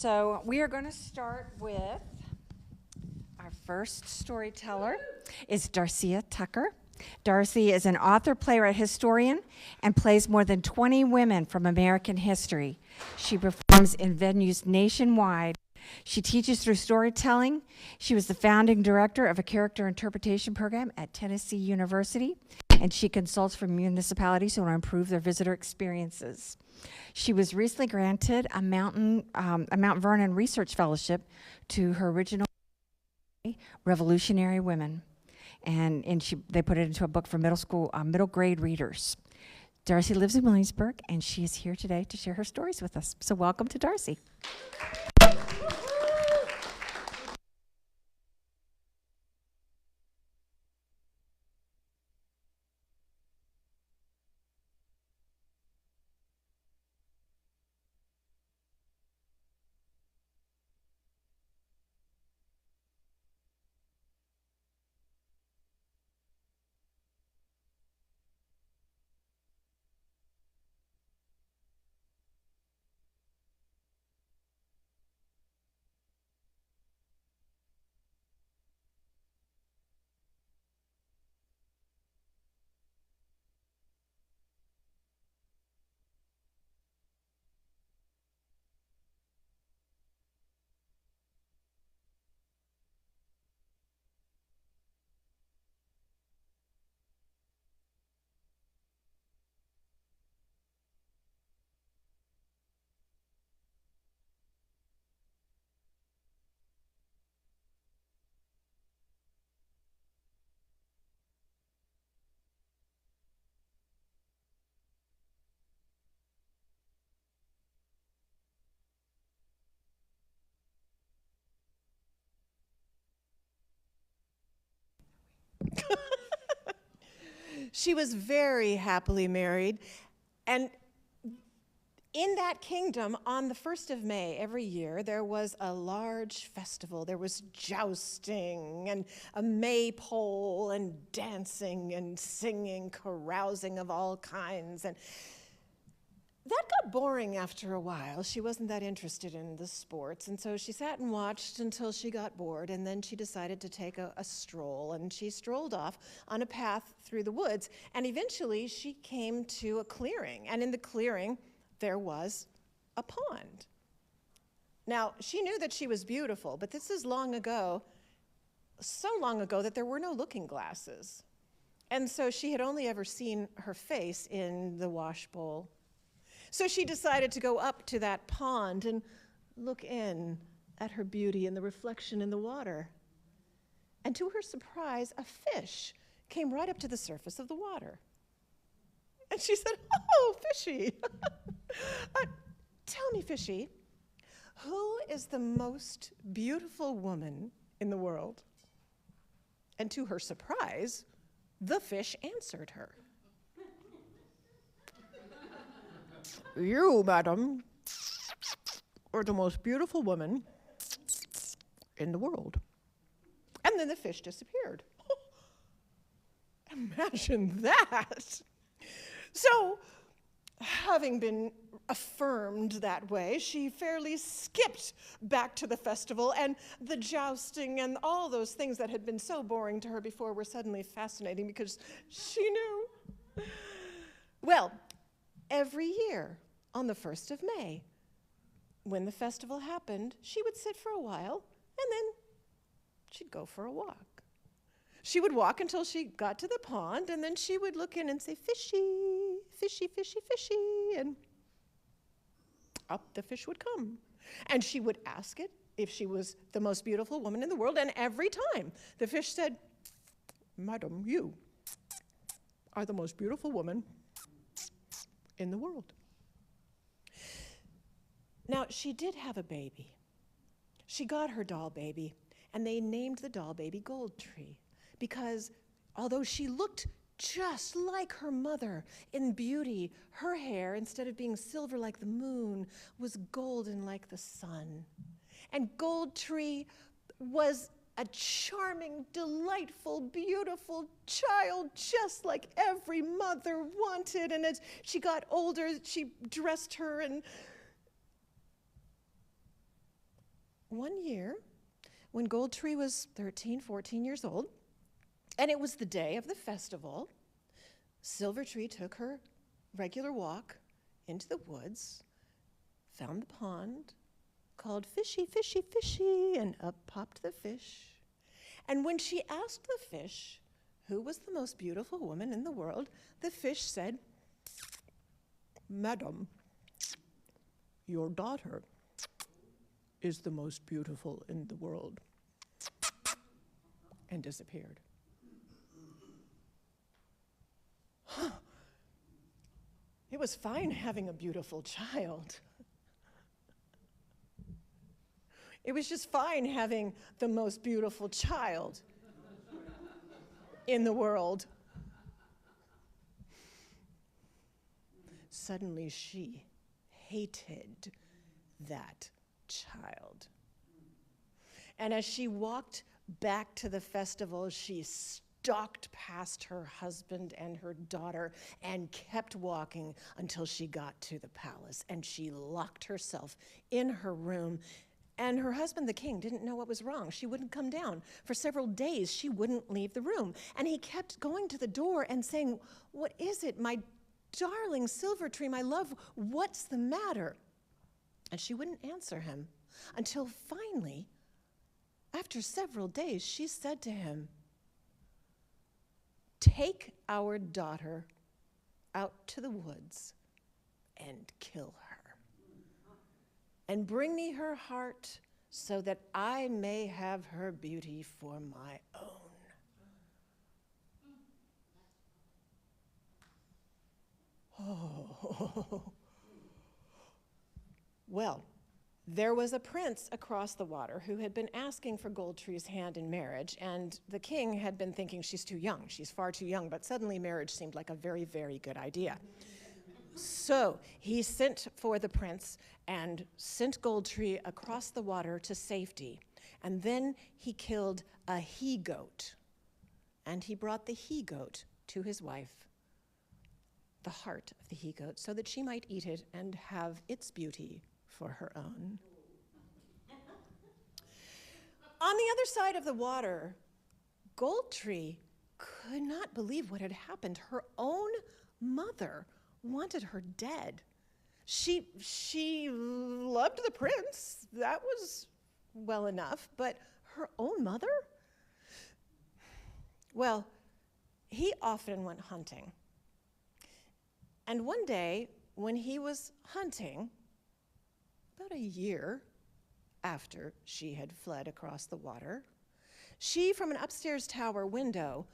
So we are going to start with our first storyteller is Darcia Tucker. Darcy is an author, playwright, historian, and plays more than 20 women from American history. She performs in venues nationwide. She teaches through storytelling. She was the founding director of a character interpretation program at Tennessee University, and she consults for municipalities who want to improve their visitor experiences. She was recently granted a Mount Vernon Research Fellowship to her original Revolutionary Women, and they put it into a book for middle grade readers. Darcy lives in Williamsburg, and she is here today to share her stories with us. So welcome to Darcy. She was very happily married, and in that kingdom, on the 1st of May every year, there was a large festival. There was jousting and a maypole and dancing and singing, carousing of all kinds. And that got boring after a while. She wasn't that interested in the sports, and so she sat and watched until she got bored, and then she decided to take a stroll, and she strolled off on a path through the woods, and eventually she came to a clearing, and in the clearing there was a pond. Now, she knew that she was beautiful, but this is long ago, so long ago that there were no looking glasses, and so she had only ever seen her face in the wash bowl. So she decided to go up to that pond and look in at her beauty and the reflection in the water. And to her surprise, a fish came right up to the surface of the water. And she said, "Oh, fishy, tell me, fishy, who is the most beautiful woman in the world?" And to her surprise, the fish answered her. "You, madam, are the most beautiful woman in the world." And then the fish disappeared. Imagine that. So, having been affirmed that way, she fairly skipped back to the festival, and the jousting and all those things that had been so boring to her before were suddenly fascinating because she knew. Well, every year on the 1st of May, when the festival happened, she would sit for a while, and then she'd go for a walk. She would walk until she got to the pond, and then she would look in and say, "Fishy, fishy, fishy, fishy," and up the fish would come. And she would ask it if she was the most beautiful woman in the world, and every time the fish said, "Madam, you are the most beautiful woman in the world." Now, she did have a baby. She got her doll baby, and they named the doll baby Goldtree, because although she looked just like her mother in beauty, her hair, instead of being silver like the moon, was golden like the sun. And Goldtree was a charming, delightful, beautiful child, just like every mother wanted. And as she got older, she dressed her in one year, when Gold Tree was 13, 14 years old, and it was the day of the festival, Silver Tree took her regular walk into the woods, found the pond, called fishy, fishy, fishy, and up popped the fish. And when she asked the fish who was the most beautiful woman in the world, the fish said, "Madam, your daughter is the most beautiful in the world," and disappeared. It was fine having a beautiful child. It was just fine having the most beautiful child in the world. Suddenly she hated that child. And as she walked back to the festival, she stalked past her husband and her daughter and kept walking until she got to the palace. And she locked herself in her room. And her husband, the king, didn't know what was wrong. She wouldn't come down. For several days, she wouldn't leave the room. And he kept going to the door and saying, "What is it, my darling Silver Tree, my love, what's the matter?" And she wouldn't answer him until finally, after several days, she said to him, "Take our daughter out to the woods and kill her. And bring me her heart so that I may have her beauty for my own." Oh. Well, there was a prince across the water who had been asking for Gold Tree's hand in marriage, and the king had been thinking, she's too young, she's far too young, but suddenly marriage seemed like a very, very good idea. So he sent for the prince and sent Gold Tree across the water to safety. And then he killed a he-goat. And he brought the he-goat to his wife, the heart of the he-goat, so that she might eat it and have its beauty for her own. On the other side of the water, Gold Tree could not believe what had happened. Her own mother wanted her dead. She loved the prince. That was well enough, but her own mother? Well, he often went hunting. And one day, when he was hunting, about a year after she had fled across the water, she, from an upstairs tower window,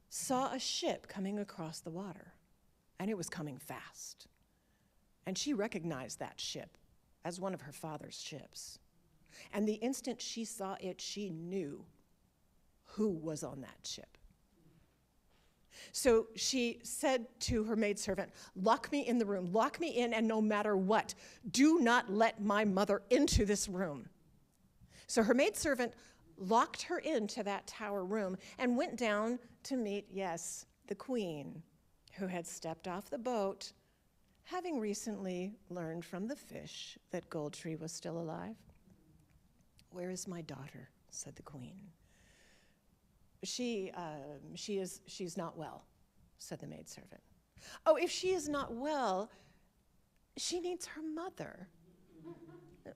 saw a ship coming across the water. And it was coming fast. And she recognized that ship as one of her father's ships. And the instant she saw it, she knew who was on that ship. So she said to her maidservant, "Lock me in the room, lock me in, and no matter what, do not let my mother into this room." So her maidservant locked her into that tower room and went down to meet, yes, the queen, who had stepped off the boat, having recently learned from the fish that Gold Tree was still alive. "Where is my daughter?" said the queen. She's not well," said the maidservant. "Oh, if she is not well, she needs her mother.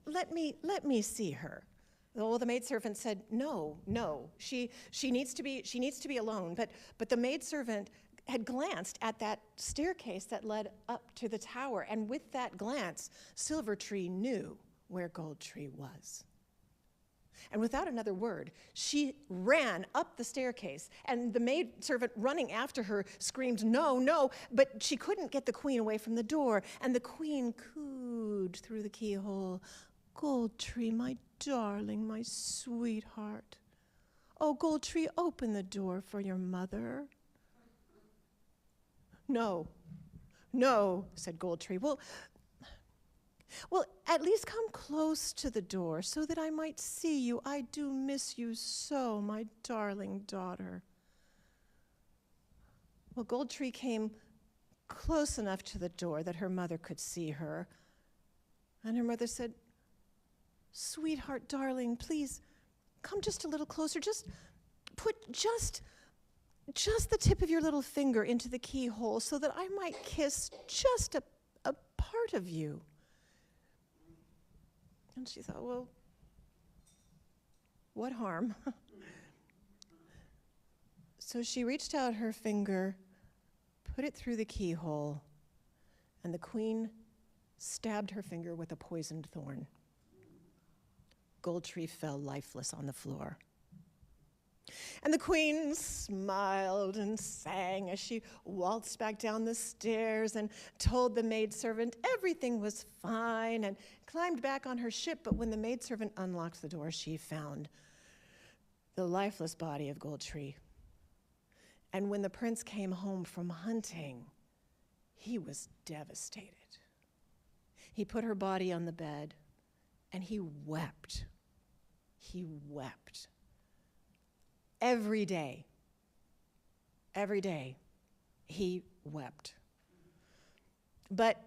Let me see her." Well, the maidservant said, No, she needs to be alone. But the maidservant had glanced at that staircase that led up to the tower, and with that glance, Silver Tree knew where Gold Tree was. And without another word, she ran up the staircase, and the maidservant running after her screamed, "No," but she couldn't get the queen away from the door, and the queen cooed through the keyhole, "Gold Tree, my darling, my sweetheart. Oh, Gold Tree, open the door for your mother." No, said Gold Tree. Well, at least come close to the door so that I might see you. I do miss you so, my darling daughter. Well, Gold Tree came close enough to the door that her mother could see her. And her mother said, "Sweetheart, darling, please come just a little closer. Just put just the tip of your little finger into the keyhole so that I might kiss just a part of you." And she thought, well, what harm? So she reached out her finger, put it through the keyhole, and the queen stabbed her finger with a poisoned thorn. Goldtree fell lifeless on the floor. And the queen smiled and sang as she waltzed back down the stairs and told the maidservant everything was fine and climbed back on her ship. But when the maidservant unlocked the door, she found the lifeless body of Goldtree. And when the prince came home from hunting, he was devastated. He put her body on the bed and he wept. He wept. Every day, he wept. But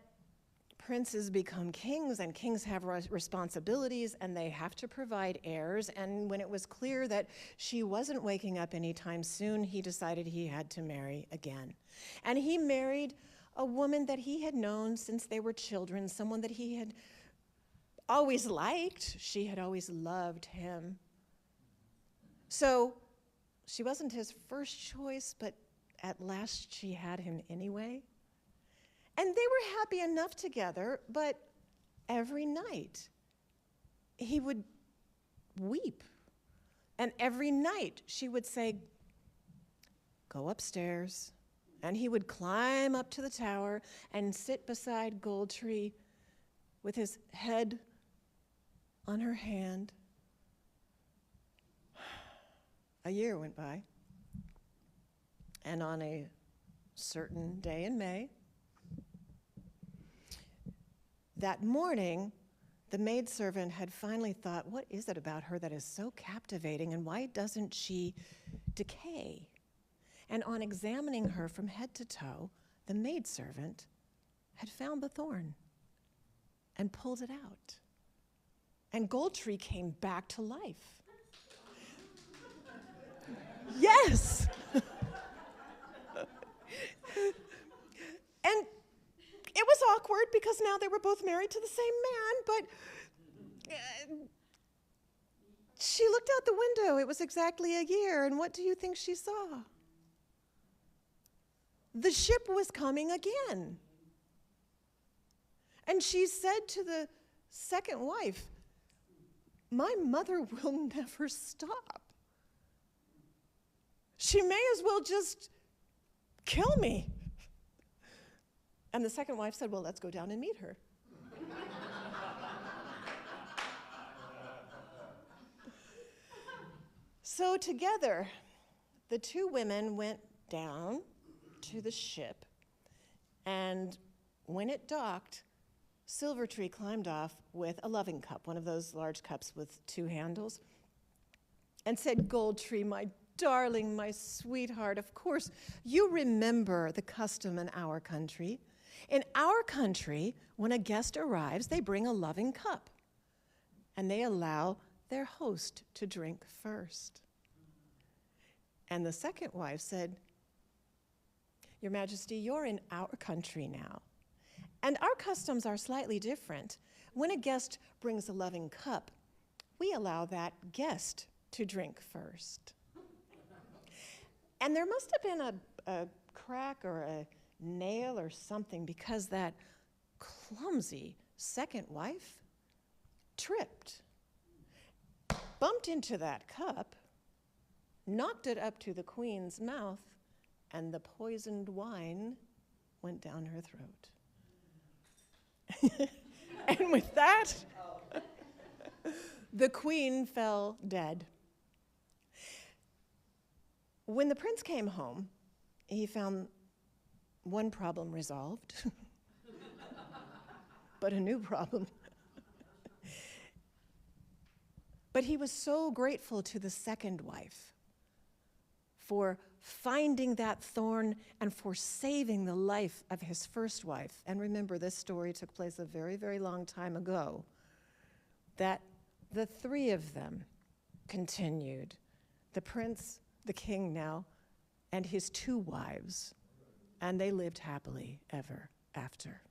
princes become kings, and kings have responsibilities, and they have to provide heirs. And when it was clear that she wasn't waking up anytime soon, he decided he had to marry again. And he married a woman that he had known since they were children, someone that he had always liked. She had always loved him. So she wasn't his first choice, but at last she had him anyway. And they were happy enough together, but every night he would weep. And every night she would say, "Go upstairs." And he would climb up to the tower and sit beside Goldtree with his head on her hand. A year went by, and on a certain day in May, that morning, the maidservant had finally thought, what is it about her that is so captivating, and why doesn't she decay? And on examining her from head to toe, the maidservant had found the thorn and pulled it out. And Goldtree came back to life. Yes! And it was awkward because now they were both married to the same man, but she looked out the window. It was exactly a year, and what do you think she saw? The ship was coming again. And she said to the second wife, "My mother will never stop. She may as well just kill me." And the second wife said, "Well, let's go down and meet her." So together, the two women went down to the ship, and when it docked, Silvertree climbed off with a loving cup, one of those large cups with two handles, and said, "Goldtree, my darling, my sweetheart, of course, you remember the custom in our country. In our country, when a guest arrives, they bring a loving cup, and they allow their host to drink first." And the second wife said, "Your Majesty, you're in our country now, and our customs are slightly different. When a guest brings a loving cup, we allow that guest to drink first." And there must have been a crack or a nail or something, because that clumsy second wife tripped, bumped into that cup, knocked it up to the queen's mouth, and the poisoned wine went down her throat. And with that, the queen fell dead. When the prince came home, he found one problem resolved, but a new problem. But he was so grateful to the second wife for finding that thorn and for saving the life of his first wife. And remember, this story took place a very, very long time ago. That the three of them continued, the prince, the king now, and his 2 wives, and they lived happily ever after.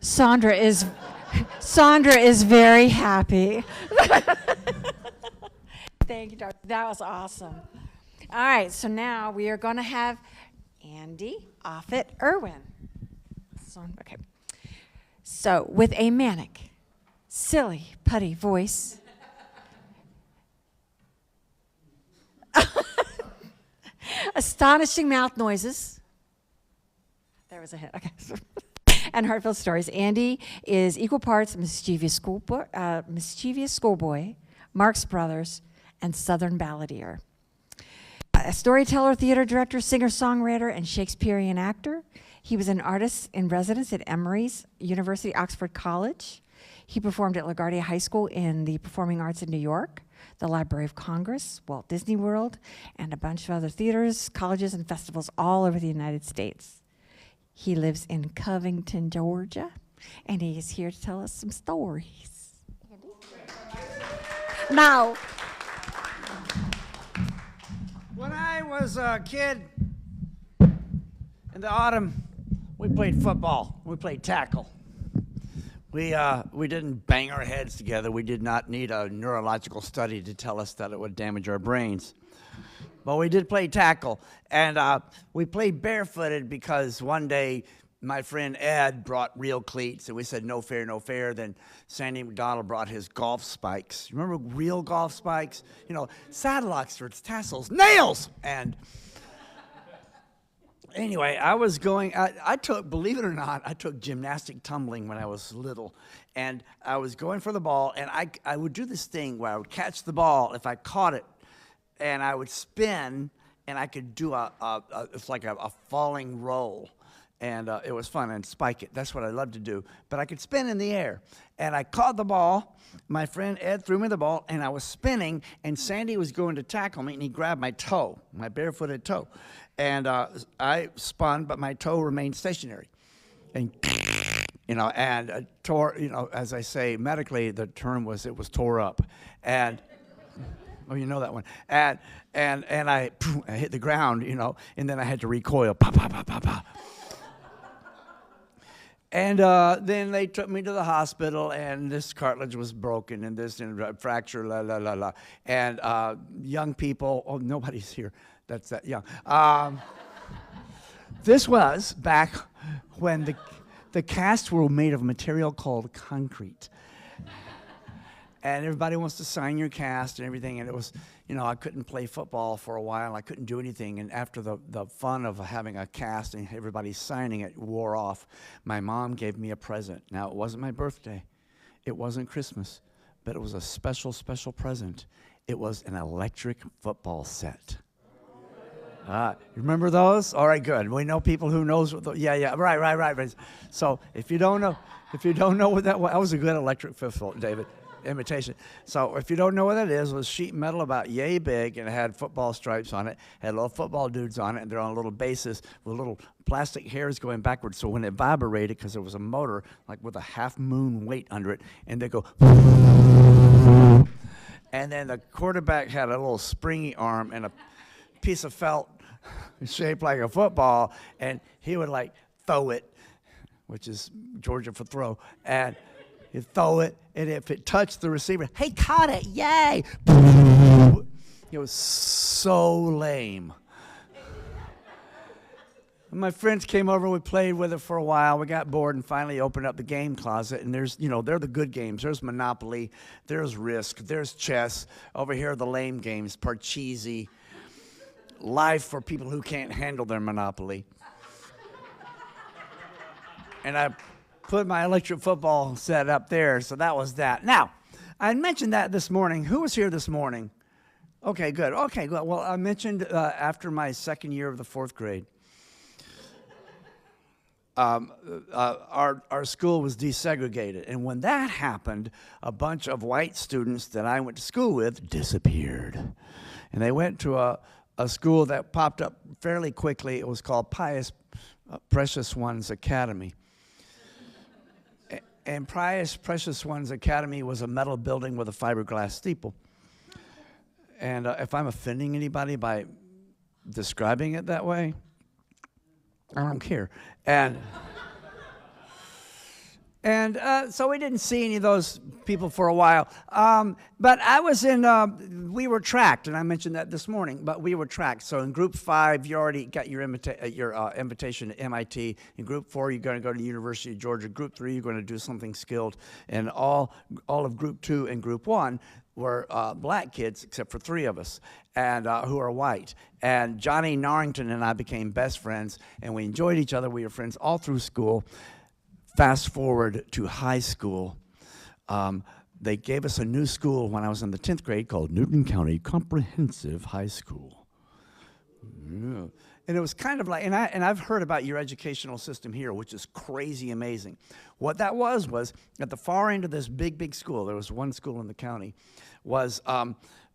Sandra is very happy. Thank you, Darcy. That was awesome. All right, so now we are going to have Andy Offit Irwin. Okay. So, with a manic, silly, putty voice, astonishing mouth noises. There was a hit. Okay. And heartfelt stories. Andy is equal parts mischievous schoolboy, Marx Brothers, and Southern balladeer. A storyteller, theater director, singer-songwriter, and Shakespearean actor. He was an artist in residence at Emory's University, Oxford College. He performed at LaGuardia High School in the Performing Arts in New York, the Library of Congress, Walt Disney World, and a bunch of other theaters, colleges, and festivals all over the United States. He lives in Covington, Georgia, and he is here to tell us some stories. Andy? Now. When I was a kid, in the autumn, we played football. We played tackle. We didn't bang our heads together. We did not need a neurological study to tell us that it would damage our brains. But we did play tackle, and we played barefooted because one day my friend Ed brought real cleats, and we said, no fair, no fair. Then Sandy McDonald brought his golf spikes. You remember real golf spikes? You know, saddle oxfords, tassels, nails! And anyway, I took, believe it or not, I took gymnastic tumbling when I was little. And I was going for the ball, and I would do this thing where I would catch the ball if I caught it, and I would spin, and I could do it's like a falling roll. And it was fun, and spike it. That's what I love to do. But I could spin in the air. And I caught the ball. My friend Ed threw me the ball, and I was spinning, and Sandy was going to tackle me, and he grabbed my toe, my barefooted toe. And I spun, but my toe remained stationary. And, tore, as I say, medically, the term was it was tore up. And... oh, you know that one. And I hit the ground, and then I had to recoil. Pa, pa, pa, pa, pa. And then they took me to the hospital, and this cartilage was broken, and this fracture, la, la, la, la. And young people, oh, nobody's here that's that young. This was back when the casts were made of a material called concrete. And everybody wants to sign your cast and everything. And it was, I couldn't play football for a while. I couldn't do anything. And after the fun of having a cast and everybody signing it wore off, my mom gave me a present. Now, it wasn't my birthday. It wasn't Christmas. But it was a special, special present. It was an electric football set. You remember those? All right, good. We know people who knows what right. So if you don't know what that was a good electric football, David. Imitation. So if you don't know what that is, it was sheet metal about yay big, and it had football stripes on it, had little football dudes on it, and they're on little bases with little plastic hairs going backwards. So when it vibrated, because there was a motor, like with a half moon weight under it, and they go, and then the quarterback had a little springy arm and a piece of felt shaped like a football, and he would like throw it, which is Georgia for throw, and you throw it, and if it touched the receiver, hey, caught it, yay! It was so lame. My friends came over, we played with it for a while, we got bored, and finally opened up the game closet, and there's, they're the good games. There's Monopoly, there's Risk, there's chess. Over here are the lame games, Parcheesi, Life for people who can't handle their Monopoly. And I put my electric football set up there, so that was that. Now, I mentioned that this morning. Who was here this morning? Okay, good. Okay, good. Well, I mentioned after my second year of the fourth grade, our school was desegregated. And when that happened, a bunch of white students that I went to school with disappeared. And they went to a school that popped up fairly quickly. It was called Pious Precious Ones Academy. And Pious Precious Ones Academy was a metal building with a fiberglass steeple. And if I'm offending anybody by describing it that way, I don't care. And so we didn't see any of those people for a while. But I was we were tracked, and I mentioned that this morning, but we were tracked. So in group 5, you already got your invitation to MIT. In group 4, you're going to go to the University of Georgia. Group 3, you're going to do something skilled. And all of group 2 and group 1 were black kids, except for 3 of us, and who are white. And Johnny Norrington and I became best friends, and we enjoyed each other. We were friends all through school. Fast forward to high school. They gave us a new school when I was in the 10th grade called Newton County Comprehensive High School. Yeah. And it was kind of like, and I've heard about your educational system here, which is crazy amazing. What that was at the far end of this big school, there was one school in the county, was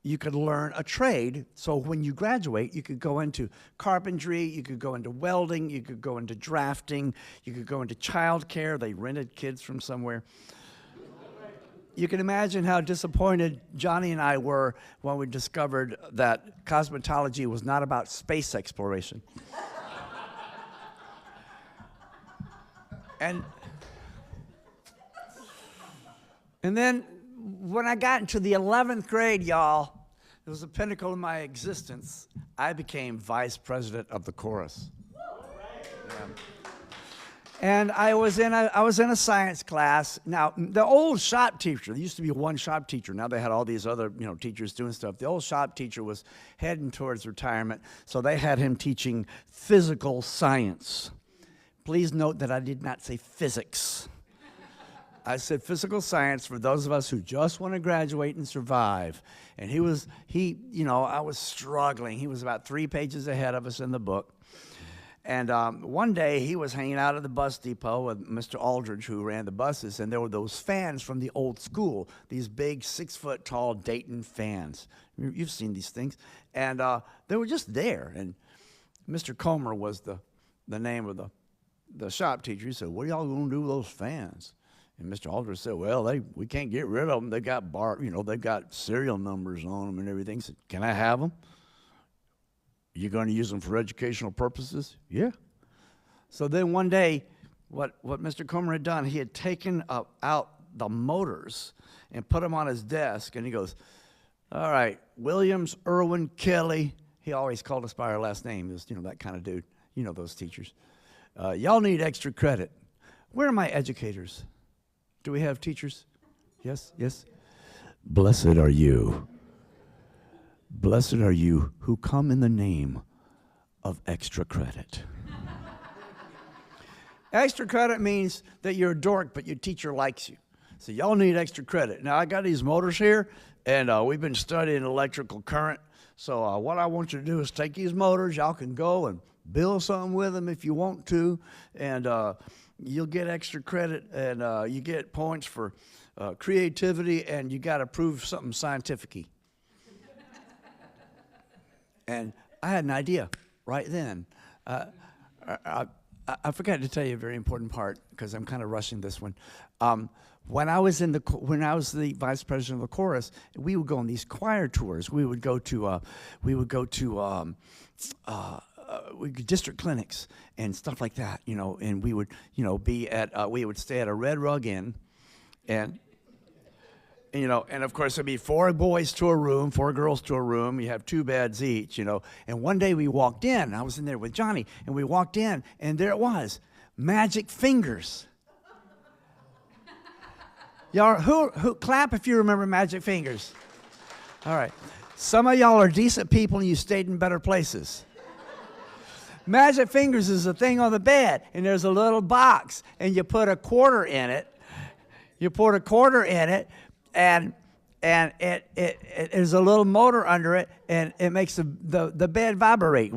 you could learn a trade. So when you graduate, you could go into carpentry, you could go into welding, you could go into drafting, you could go into childcare. They rented kids from somewhere. You can imagine how disappointed Johnny and I were when we discovered that cosmetology was not about space exploration. And then when I got into the 11th grade, y'all, it was the pinnacle of my existence. I became vice president of the chorus. Yeah. And I was in a science class. Now, the old shop teacher, there used to be one shop teacher. Now they had all these other, teachers doing stuff. The old shop teacher was heading towards retirement, so they had him teaching physical science. Please note that I did not say physics. I said physical science for those of us who just want to graduate and survive. And I was struggling. He was about 3 pages ahead of us in the book. And one day he was hanging out at the bus depot with Mr. Aldridge, who ran the buses, and there were those fans from the old school, these big 6-foot-tall Dayton fans. You've seen these things. And they were just there. And Mr. Comer was the name of the shop teacher. He said, "What are y'all going to do with those fans?" And Mr. Aldridge said, "Well, we can't get rid of them. They got they've got serial numbers on them and everything." He said, "Can I have them? You going to use them for educational purposes?" "Yeah." So then one day, what Mr. Comer had done, he had taken out the motors and put them on his desk, and he goes, "All right, Williams, Irwin, Kelly." He always called us by our last name. He was, that kind of dude. Those teachers. "Y'all need extra credit. Where are my educators? Do we have teachers? Yes, yes. Blessed are you. Blessed are you who come in the name of extra credit." Extra credit means that you're a dork, but your teacher likes you. So y'all need extra credit. Now, I got these motors here, and we've been studying electrical current. So what I want you to do is take these motors. Y'all can go and build something with them if you want to, and you'll get extra credit, and you get points for creativity, and you got to prove something scientific-y. And I had an idea right then. I forgot to tell you a very important part because I'm kind of rushing this one. When I was the vice president of the chorus, we would go on these choir tours. We would go to district clinics and stuff like that, and we would, we would stay at a Red Rug Inn, and of course there'd be 4 boys to a room, 4 girls to a room. You have 2 beds each, And one day we walked in. I was in there with Johnny, and we walked in, and there it was, Magic Fingers. Y'all, who clap if you remember Magic Fingers? All right. Some of y'all are decent people, and you stayed in better places. Magic Fingers is a thing on the bed, and there's a little box, and you put a quarter in it. And there's a little motor under it, and it makes the bed vibrate.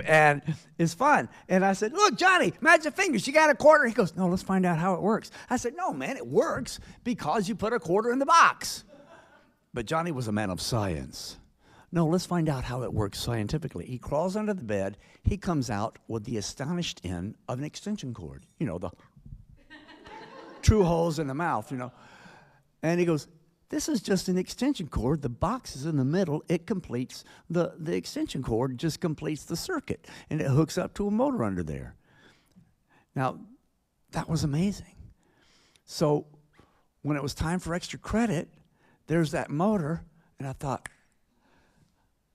And it's fun. And I said, "Look, Johnny, Magic Fingers, you got a quarter?" He goes, "No, let's find out how it works." I said, "No, man, it works because you put a quarter in the box." But Johnny was a man of science. no, let's find out how it works scientifically. He crawls under the bed. He comes out with the astonished end of an extension cord. You know, the true holes in the mouth, you know. And he goes, this is just an extension cord. The box is in the middle. It completes, the extension cord just completes the circuit. And it hooks up to a motor under there. Now, that was amazing. So when it was time for extra credit, there's that motor. And I thought,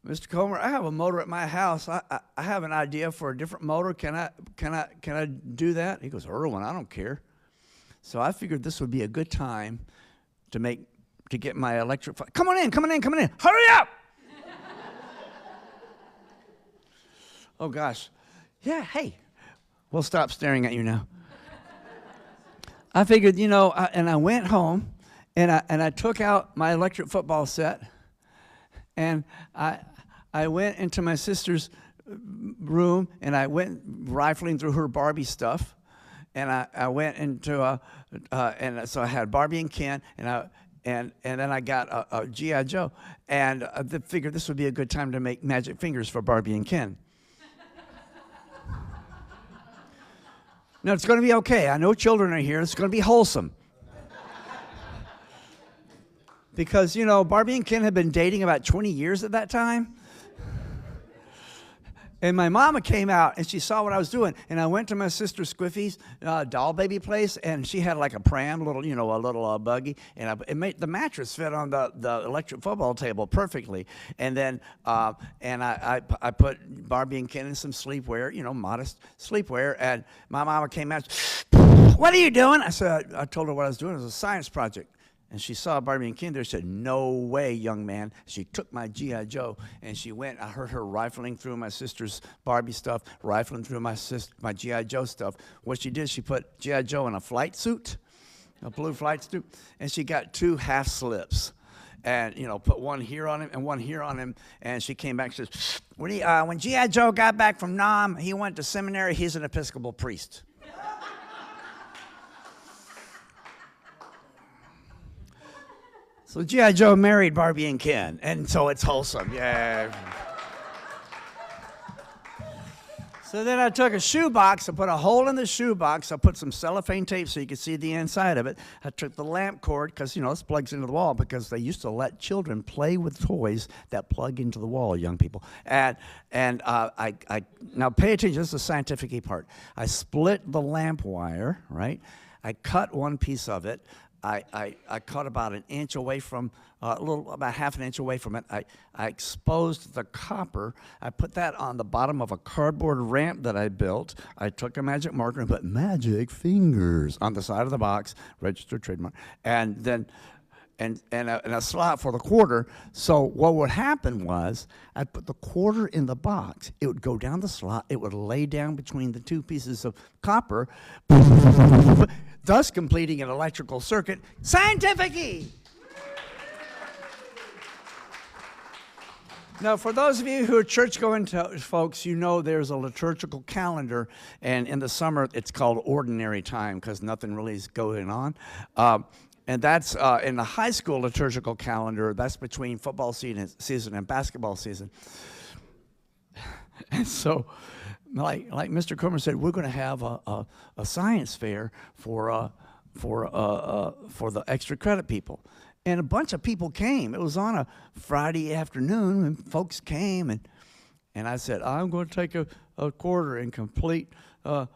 Mr. Comer, I have a motor at my house. I have an idea for a different motor. Can I do that? He goes, Erwin, I don't care. So I figured this would be a good time to get my electric. Come on in. Hurry up! Oh gosh, yeah. Hey, we'll stop staring at you now. I figured, you know, and I went home, and I took out my electric football set, and I went into my sister's room, and I went rifling through her Barbie stuff, and I went into and so I had Barbie and Ken, and then I got a G.I. Joe, and I figured this would be a good time to make magic fingers for Barbie and Ken. No, it's going to be okay. I know children are here. It's going to be wholesome. Because, you know, Barbie and Ken had been dating about 20 years at that time. And my mama came out, and she saw what I was doing. And I went to my sister Squiffy's doll baby place, and she had like a pram, a little buggy. And it made the mattress fit on the electric football table perfectly. And then I put Barbie and Ken in some sleepwear, you know, modest sleepwear. And my mama came out, what are you doing? I told her what I was doing. It was a science project. And she saw Barbie and Ken there. She said, no way, young man. She took my G.I. Joe, and she went. I heard her rifling through my sister's Barbie stuff, rifling through my G.I. Joe stuff. What she did, she put G.I. Joe in a flight suit, a blue flight suit, and she got 2 half slips. And, you know, put one here on him and one here on him. And she came back and says, when G.I. Joe got back from Nam, he went to seminary. He's an Episcopal priest. So G.I. Joe married Barbie and Ken, and so it's wholesome. Yeah. So then I took a shoebox, I put a hole in the shoebox, I put some cellophane tape so you could see the inside of it. I took the lamp cord, because, you know, this plugs into the wall, because they used to let children play with toys that plug into the wall, young people. And I now pay attention, this is the scientific part. I split the lamp wire, right? I cut one piece of it. I cut about an inch away from, about half an inch away from it. I exposed the copper. I put that on the bottom of a cardboard ramp that I built. I took a magic marker and put magic fingers on the side of the box, registered trademark, and then and a slot for the quarter. So what would happen was I'd put the quarter in the box. It would go down the slot. It would lay down between the 2 pieces of copper, thus completing an electrical circuit. Scientific-y! Now, for those of you who are church-going folks, you know there's a liturgical calendar, and in the summer it's called ordinary time because nothing really is going on. And that's in the high school liturgical calendar, that's between football season and basketball season. And so, like Mr. Comer said, we're going to have a science fair for the extra credit people. And a bunch of people came. It was on a Friday afternoon, and folks came, and I said, I'm going to take a quarter and complete the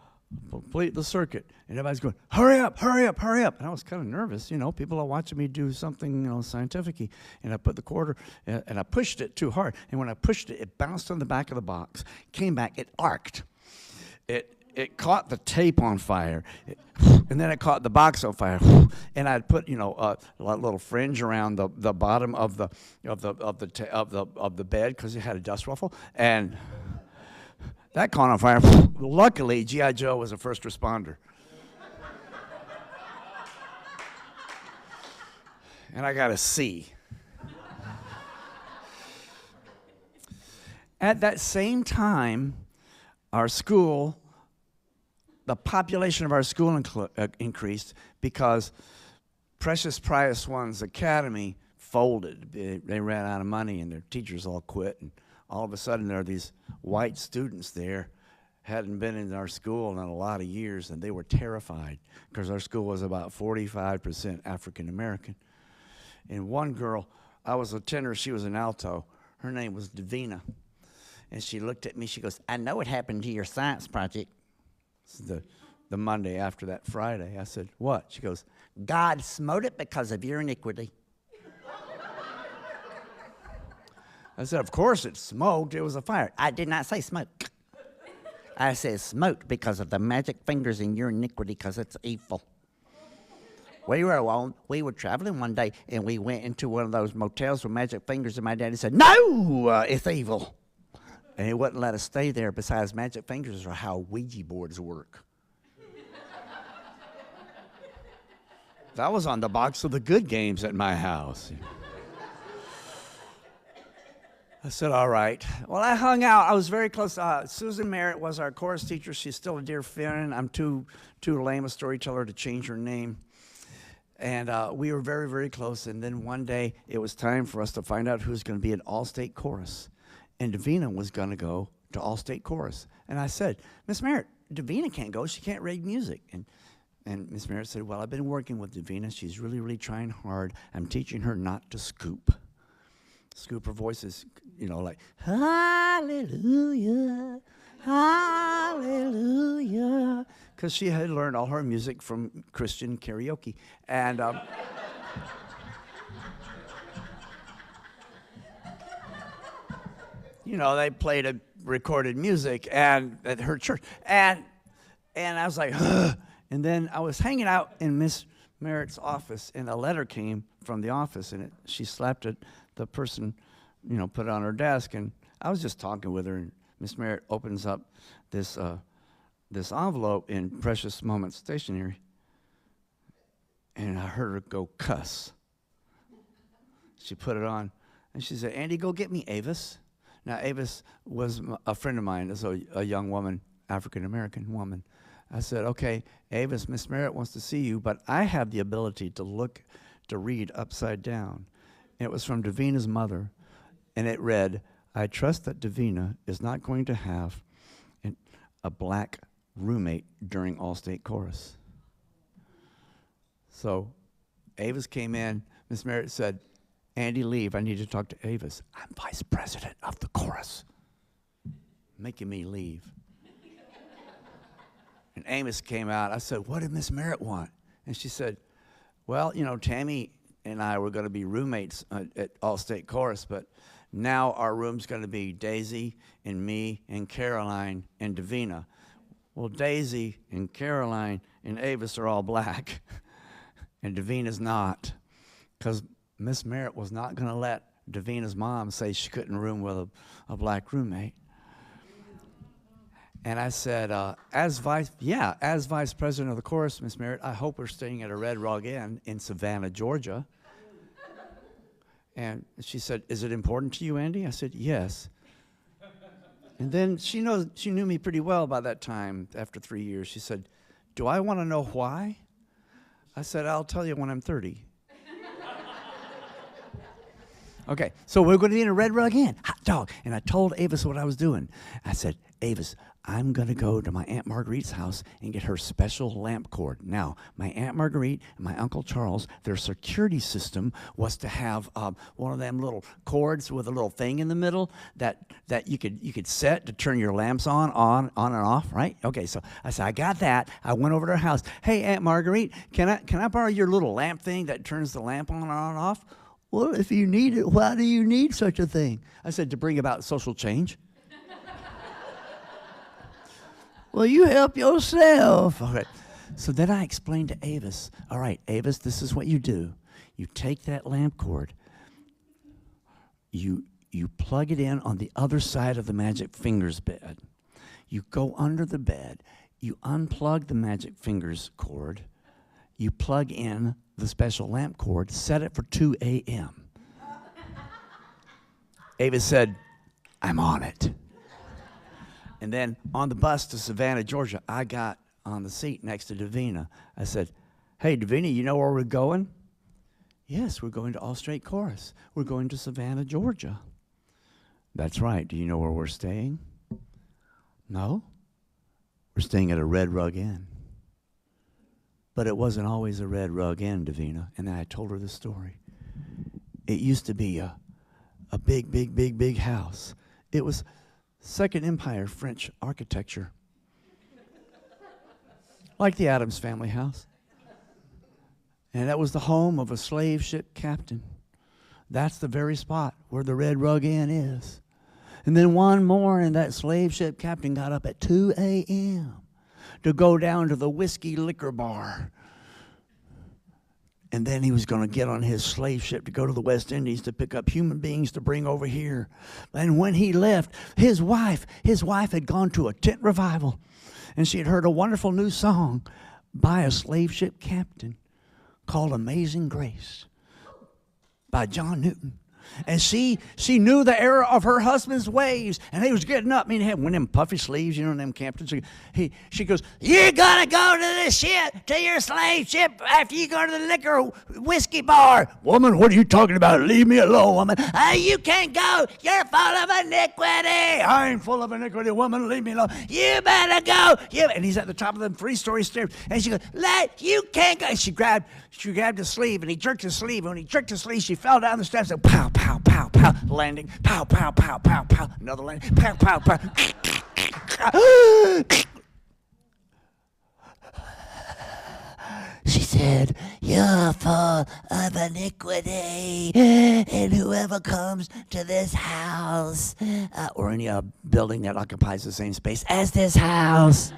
circuit. And everybody's going, hurry up, hurry up, hurry up. And I was kind of nervous, you know, people are watching me do something, you know, scientific-y. And I put the quarter, and I pushed it too hard. And when I pushed it, it bounced on the back of the box, came back, it arced. It caught the tape on fire, and then it caught the box on fire. And I'd put, you know, a little fringe around the bottom of the bed because it had a dust ruffle, and that caught on fire. Luckily, G.I. Joe was a first responder. And I got a C. At that same time, our school, the population of our school increased because Precious Pious One's Academy folded. They ran out of money, and their teachers all quit. And all of a sudden, there are these white students there, hadn't been in our school in a lot of years, and they were terrified because our school was about 45% African American. And one girl, I was a tenor, she was an alto. Her name was Davina. And she looked at me, she goes, I know what happened to your science project. This is the Monday after that Friday. I said, what? She goes, God smote it because of your iniquity. I said, of course it smoked. It was a fire. I did not say smoke. I said smote because of the magic fingers in your iniquity because it's evil. We were traveling one day, and we went into one of those motels with magic fingers, and my daddy said, no, it's evil. And he wouldn't let us stay there. Besides, magic fingers are how Ouija boards work. That was on the box of the good games at my house. I said, all right. Well, I hung out. I was very close. Susan Merritt was our chorus teacher. She's still a dear friend. I'm too lame a storyteller to change her name. And we were very, very close. And then one day, it was time for us to find out who's going to be an all-state chorus. And Davina was going to go to all-state chorus. And I said, Miss Merritt, Davina can't go. She can't read music. And Miss Merritt said, well, I've been working with Davina. She's really, really trying hard. I'm teaching her not to scoop. Scoop her voice is, like, hallelujah, hallelujah. Because she had learned all her music from Christian karaoke. And they played a recorded music and at her church. And I was like, ugh. And then I was hanging out in Miss Merritt's office, and a letter came from the office, and she slapped it. The person, put it on her desk, and I was just talking with her, and Miss Merritt opens up this envelope in Precious Moments stationery, and I heard her go cuss. She put it on, and she said, Andy, go get me Avis. Now, Avis was a friend of mine, as a young woman, African-American woman. I said, okay, Avis, Miss Merritt wants to see you, but I have the ability to read upside down. And it was from Davina's mother, and it read, I trust that Davina is not going to have a black roommate during all-state chorus. So Avis came in. Miss Merritt said, Andy, leave. I need to talk to Avis. I'm vice president of the chorus. Making me leave. And Amos came out. I said, what did Miss Merritt want? And she said, well, Tammy and I were going to be roommates at All-State Chorus, but now our room's going to be Daisy and me and Caroline and Davina. Well, Daisy and Caroline and Avis are all black, and Davina's not, because Miss Merritt was not going to let Davina's mom say she couldn't room with a black roommate. And I said, as vice president of the chorus, Miss Merritt, I hope we're staying at a Red Rug Inn in Savannah, Georgia. And she said, is it important to you, Andy? I said, yes. And then she knew me pretty well by that time, after 3 years. She said, do I want to know why? I said, I'll tell you when I'm 30. Okay, so we're going to be in a Red Rug Inn, hot dog. And I told Avis what I was doing. I said, Avis, I'm going to go to my Aunt Marguerite's house and get her special lamp cord. Now, my Aunt Marguerite and my Uncle Charles, their security system was to have one of them little cords with a little thing in the middle that you could set to turn your lamps on and off, right? Okay, so I said, I got that. I went over to her house. Hey, Aunt Marguerite, can I borrow your little lamp thing that turns the lamp on and off? Well, if you need it, why do you need such a thing? I said, to bring about social change. Well, you help yourself. All right. So then I explained to Avis, all right, Avis, this is what you do. You take that lamp cord, you plug it in on the other side of the Magic Fingers bed. You go under the bed, you unplug the Magic Fingers cord, you plug in the special lamp cord, set it for 2 a.m. Avis said, I'm on it. And then on the bus to Savannah, Georgia, I got on the seat next to Davina. I said, hey, Davina, you know where we're going? Yes, we're going to All Straight Chorus. We're going to Savannah, Georgia. That's right. Do you know where we're staying? No? We're staying at a Red Rug Inn. But it wasn't always a Red Rug Inn, Davina. And then I told her the story. It used to be a big, big, big, big house. It was Second Empire French architecture. Like the Addams Family house. And that was the home of a slave ship captain. That's the very spot where the Red Rug Inn is. And then one morning, that slave ship captain got up at 2 a.m. to go down to the whiskey liquor bar. And then he was going to get on his slave ship to go to the West Indies to pick up human beings to bring over here. And when he left, his wife had gone to a tent revival. And she had heard a wonderful new song by a slave ship captain called Amazing Grace by John Newton. And she knew the error of her husband's ways. And he was getting up. I mean, he had one of them puffy sleeves, you know, them captains. She goes, "You're going to go to the ship, to your slave ship, after you go to the liquor whiskey bar." "Woman, what are you talking about? Leave me alone, woman." "You can't go. You're full of iniquity." "I ain't full of iniquity, woman. Leave me alone." "You better go." And he's at the top of the 3-story stairs. And she goes, "You can't go." And she grabbed his sleeve, and he jerked his sleeve. And when he jerked his sleeve, she fell down the steps and pow, pow, pow, pow, landing, pow, pow, pow, pow, pow, another landing, pow, pow, pow. She said, "You're full of iniquity, and whoever comes to this house," or any building that occupies the same space as this house,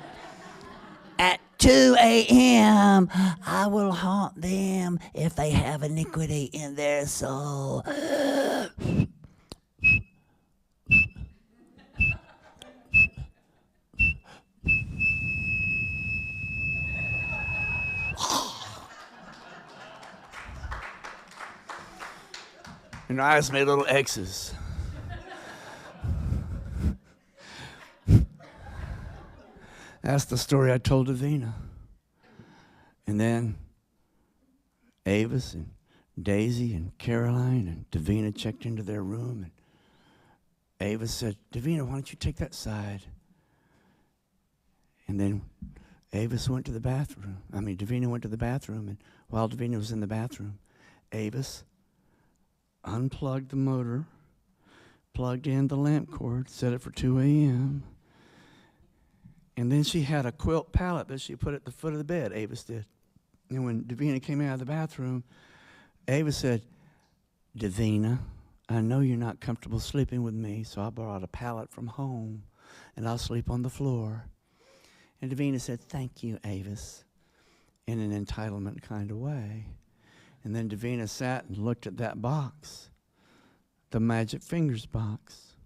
"at 2 a.m., I will haunt them if they have iniquity in their soul." And her eyes made little X's. That's the story I told Davina. And then Avis and Daisy and Caroline and Davina checked into their room. And Avis said, "Davina, why don't you take that side?" And then Davina went to the bathroom. And while Davina was in the bathroom, Avis unplugged the motor, plugged in the lamp cord, set it for 2 a.m., and then she had a quilt pallet that she put at the foot of the bed, Avis did. And when Davina came out of the bathroom, Avis said, "Davina, I know you're not comfortable sleeping with me, so I brought a pallet from home, and I'll sleep on the floor." And Davina said, "Thank you, Avis," in an entitlement kind of way. And then Davina sat and looked at that box, the Magic Fingers box.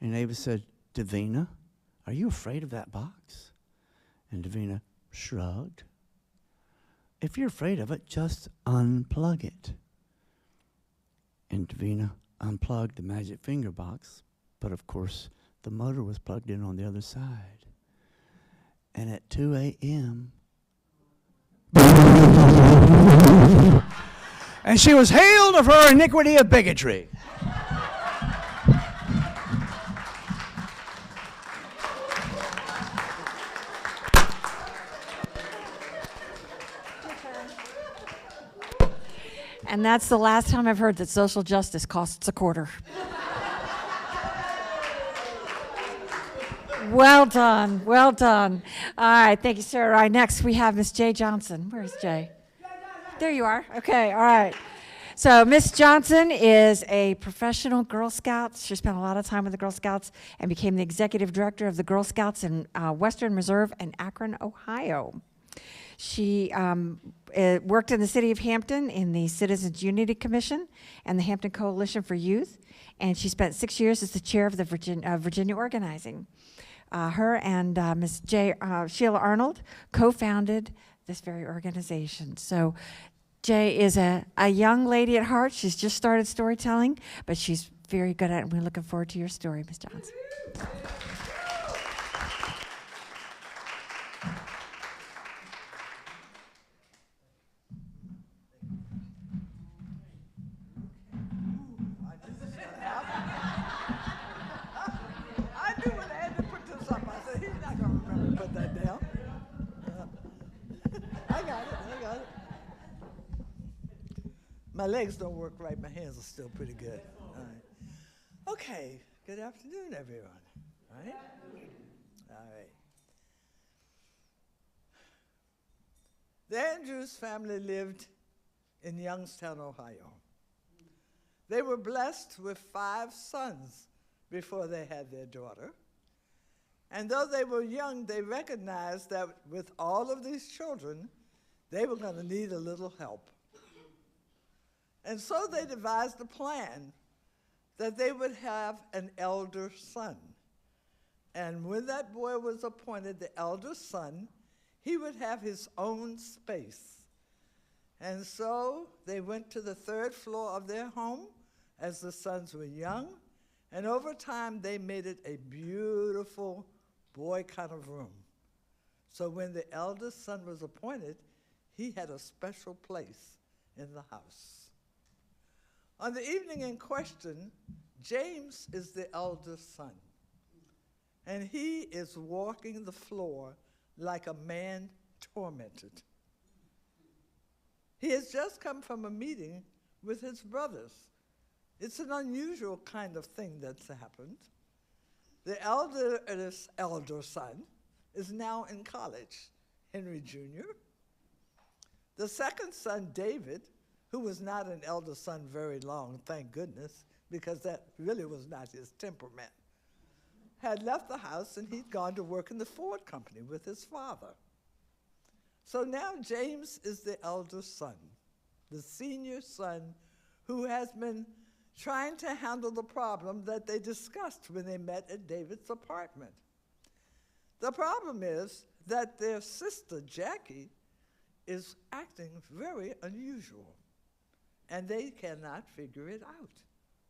And Avis said, "Davina, are you afraid of that box?" And Davina shrugged. "If you're afraid of it, just unplug it." And Davina unplugged the Magic Finger box, but of course the motor was plugged in on the other side. And at 2 a.m., and she was hailed of her iniquity of bigotry. And that's the last time I've heard that social justice costs a quarter. Well done, well done. All right, thank you, sir. All right, next we have Miss Jay Johnson. Where's Jay? There you are. Okay, all right. So Miss Johnson is a professional Girl Scout. She spent a lot of time with the Girl Scouts and became the executive director of the Girl Scouts in Western Reserve and Akron, Ohio. She worked in the city of Hampton in the Citizens Unity Commission and the Hampton Coalition for Youth, and she spent 6 years as the chair of the Virginia Organizing. Her and Ms. Sheila Arnold co-founded this very organization. So Jay is a young lady at heart. She's just started storytelling, but she's very good at it, and we're looking forward to your story, Ms. Johnson. knew when I had to put this up, I said, he's not going to remember to put that down. I got it. My legs don't work right. My hands are still pretty good. All right. Okay. Good afternoon, everyone. All right? All right. The Andrews family lived in Youngstown, Ohio. They were blessed with 5 sons before they had their daughter. And though they were young, they recognized that with all of these children, they were going to need a little help. And so they devised a plan that they would have an elder son. And when that boy was appointed the elder son, he would have his own space. And so they went to the 3rd floor of their home as the sons were young, and over time they made it a beautiful boy kind of room. So when the eldest son was appointed, he had a special place in the house. On the evening in question, James is the eldest son, and he is walking the floor like a man tormented. He has just come from a meeting with his brothers. It's an unusual kind of thing that's happened. The elder son is now in college, Henry Jr. The second son, David, who was not an elder son very long, thank goodness, because that really was not his temperament, had left the house and he'd gone to work in the Ford company with his father. So now James is the elder son, the senior son, who has been trying to handle the problem that they discussed when they met at David's apartment. The problem is that their sister, Jackie, is acting very unusual, and they cannot figure it out.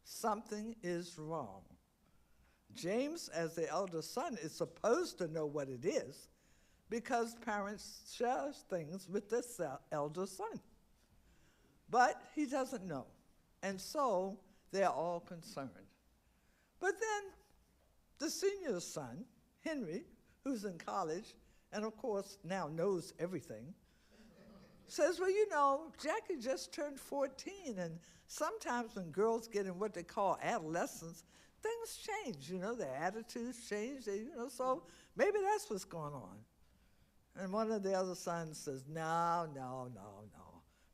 Something is wrong. James, as the elder son, is supposed to know what it is because parents share things with this elder son. But he doesn't know, and so they're all concerned. But then the senior son, Henry, who's in college, and of course now knows everything, says, well, you know, Jackie just turned 14, and sometimes when girls get in what they call adolescence, things change, you know, their attitudes change, so maybe that's what's going on. And one of the other sons says, no.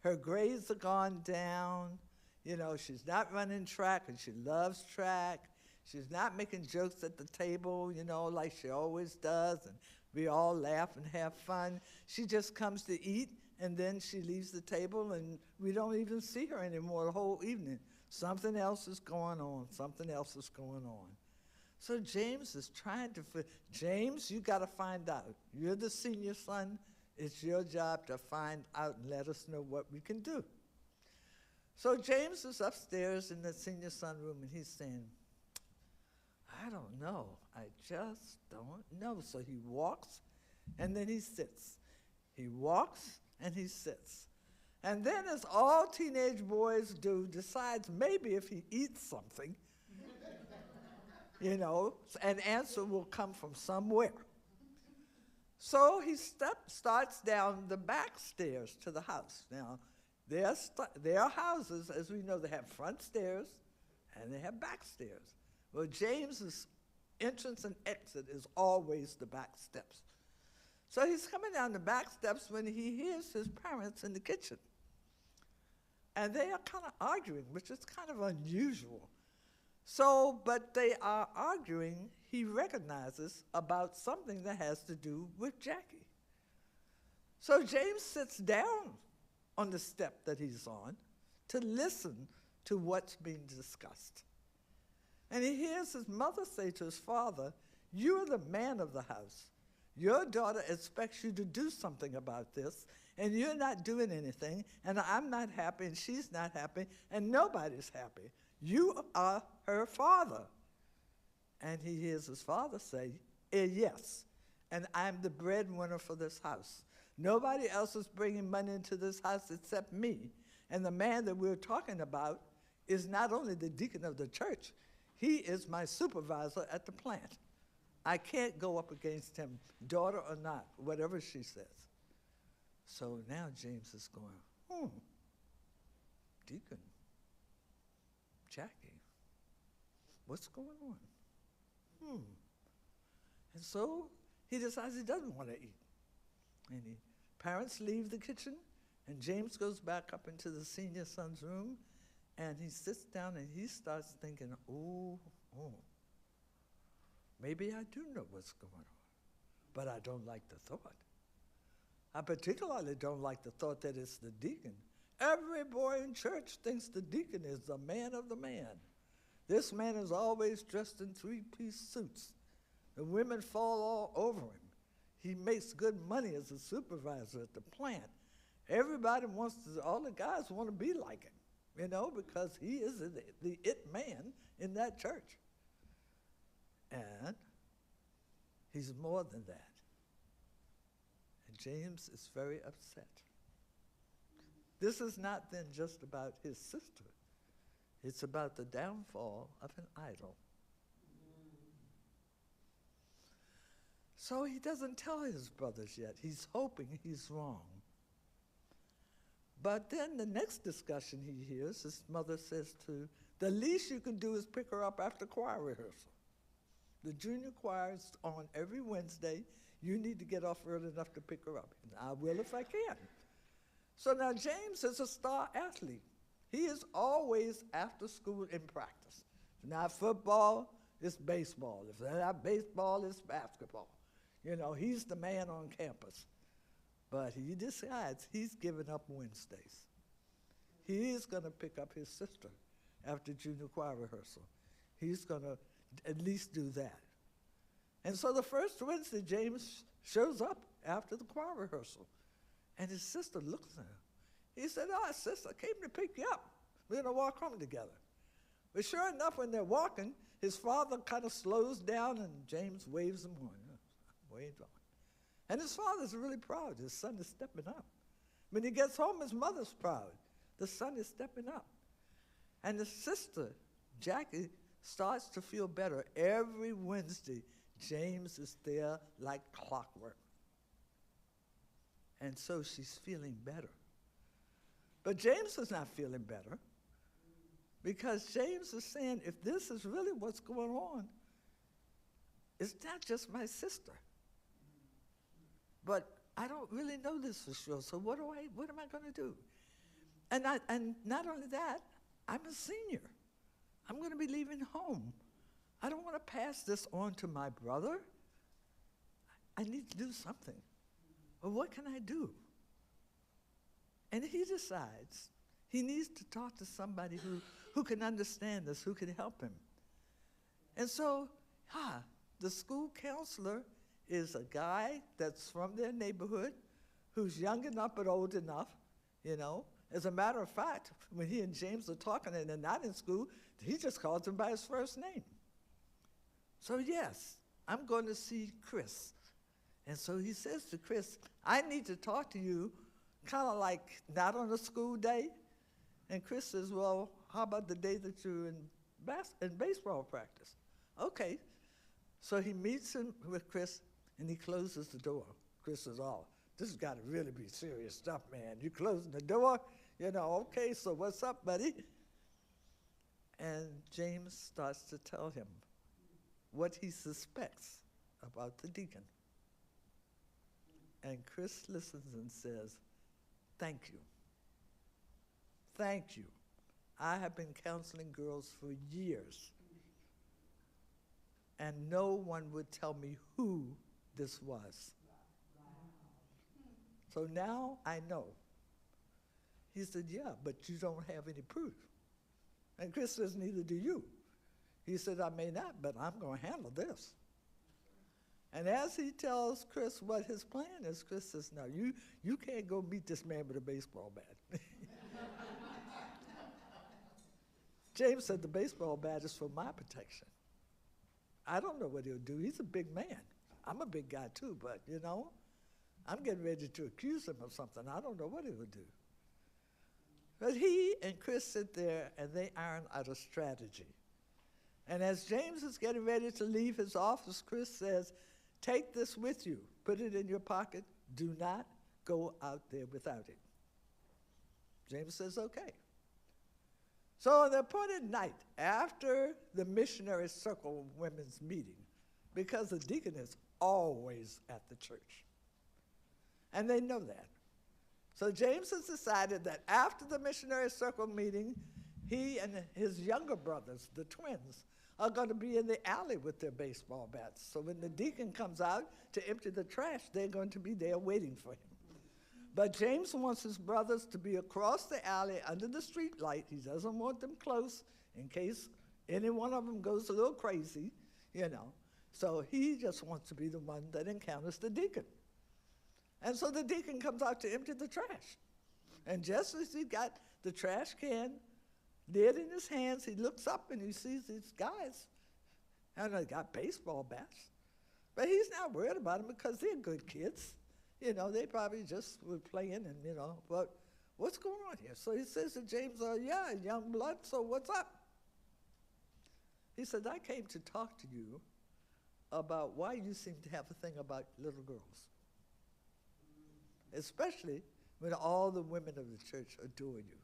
Her grades have gone down. You know, she's not running track, and she loves track. She's not making jokes at the table, you know, like she always does, and we all laugh and have fun. She just comes to eat, and then she leaves the table, and we don't even see her anymore the whole evening. Something else is going on. So James is trying to, James, you got to find out. You're the senior son. It's your job to find out and let us know what we can do. So James is upstairs in the senior son room, and he's saying, I don't know. I just don't know. So he walks, and then he sits. He walks, and he sits. And then, as all teenage boys do, decides maybe if he eats something, you know, an answer will come from somewhere. So he starts down the back stairs to the house. Now, their houses, as we know, they have front stairs and they have back stairs. Well, James's entrance and exit is always the back steps. So he's coming down the back steps when he hears his parents in the kitchen. And they are kind of arguing, which is kind of unusual. So, but they are arguing, he recognizes, about something that has to do with Jackie. So James sits down on the step that he's on to listen to what's being discussed. And he hears his mother say to his father, you're the man of the house. Your daughter expects you to do something about this, and you're not doing anything, and I'm not happy, and she's not happy, and nobody's happy. You are her father. And he hears his father say, yes, and I'm the breadwinner for this house. Nobody else is bringing money into this house except me. And the man that we're talking about is not only the deacon of the church, he is my supervisor at the plant. I can't go up against him, daughter or not, whatever she says. So now James is going, Deacon, Jackie, what's going on? And so he decides he doesn't want to eat. And parents leave the kitchen, and James goes back up into the senior son's room, and he sits down and he starts thinking, maybe I do know what's going on, but I don't like the thought. I particularly don't like the thought that it's the deacon. Every boy in church thinks the deacon is the man of the man. This man is always dressed in three-piece suits. The women fall all over him. He makes good money as a supervisor at the plant. Everybody wants to, all the guys want to be like him, because he is the it man in that church. And he's more than that. And James is very upset. This is not then just about his sister. It's about the downfall of an idol. So he doesn't tell his brothers yet. He's hoping he's wrong. But then the next discussion he hears, his mother says to, the least you can do is pick her up after choir rehearsal. The junior choir is on every Wednesday. You need to get off early enough to pick her up. And I will if I can. So now James is a star athlete. He is always after school in practice. If not football, it's baseball. If not baseball, it's basketball. He's the man on campus. But he decides he's giving up Wednesdays. He's going to pick up his sister after junior choir rehearsal. He's going to at least do that. And so the first Wednesday, James shows up after the choir rehearsal. And his sister looks at him. He said, sister, I came to pick you up. We're going to walk home together. But sure enough, when they're walking, his father kind of slows down, and James waves him on. Waves on. And his father's really proud. His son is stepping up. When he gets home, his mother's proud. The son is stepping up. And the sister, Jackie, starts to feel better. Every Wednesday, James is there like clockwork. And so she's feeling better. But James is not feeling better, because James is saying, if this is really what's going on, it's not just my sister. But I don't really know this for sure, so what am I going to do? And not only that, I'm a senior. I'm going to be leaving home. I don't want to pass this on to my brother. I need to do something. Well, what can I do? And he decides he needs to talk to somebody who can understand this, who can help him. And so, the school counselor is a guy that's from their neighborhood, who's young enough but old enough, As a matter of fact, when he and James are talking and they're not in school, he just calls him by his first name. So yes, I'm going to see Chris. And so he says to Chris, I need to talk to you kind of like not on a school day. And Chris says, well, how about the day that you're in baseball practice? Okay. So he meets him with Chris, and he closes the door. Chris says, this has got to really be serious stuff, man. You closing the door? Okay, so what's up, buddy? And James starts to tell him what he suspects about the deacon. And Chris listens and says, thank you. Thank you. I have been counseling girls for years, and no one would tell me who this was. So now I know. He said, yeah, but you don't have any proof. And Chris says, neither do you. He said, I may not, but I'm going to handle this. And as he tells Chris what his plan is, Chris says, no, you can't go meet this man with a baseball bat. James said the baseball bat is for my protection. I don't know what he'll do. He's a big man. I'm a big guy too, but I'm getting ready to accuse him of something. I don't know what he will do. But he and Chris sit there and they iron out a strategy. And as James is getting ready to leave his office, Chris says, take this with you. Put it in your pocket. Do not go out there without it. James says, okay. So on the appointed night, after the missionary circle women's meeting, because the deacon is always at the church, and they know that. So James has decided that after the missionary circle meeting, he and his younger brothers, the twins, are going to be in the alley with their baseball bats. So when the deacon comes out to empty the trash, they're going to be there waiting for him. But James wants his brothers to be across the alley under the street light. He doesn't want them close in case any one of them goes a little crazy, you know. So he just wants to be the one that encounters the deacon. And so the deacon comes out to empty the trash. And just as he got the trash can lid in his hands, he looks up and he sees these guys. And they got baseball bats. But he's not worried about them because they're good kids. You know, they probably just were playing and, you know, but what's going on here? So he says to James, yeah, young blood, so what's up? He said, I came to talk to you about why you seem to have a thing about little girls, especially when all the women of the church adore you.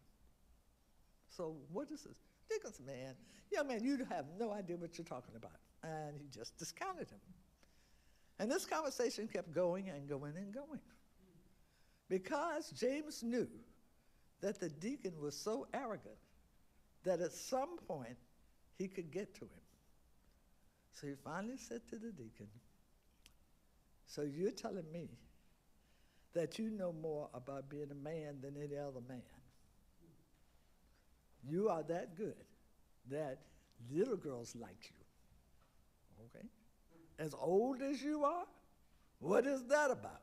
So what is this? Deacon said, man, young man, you have no idea what you're talking about. And he just discounted him. And this conversation kept going and going and going. Because James knew that the deacon was so arrogant that at some point he could get to him. So he finally said to the deacon, so you're telling me that you know more about being a man than any other man? You are that good that little girls like you, okay? As old as you are? What is that about?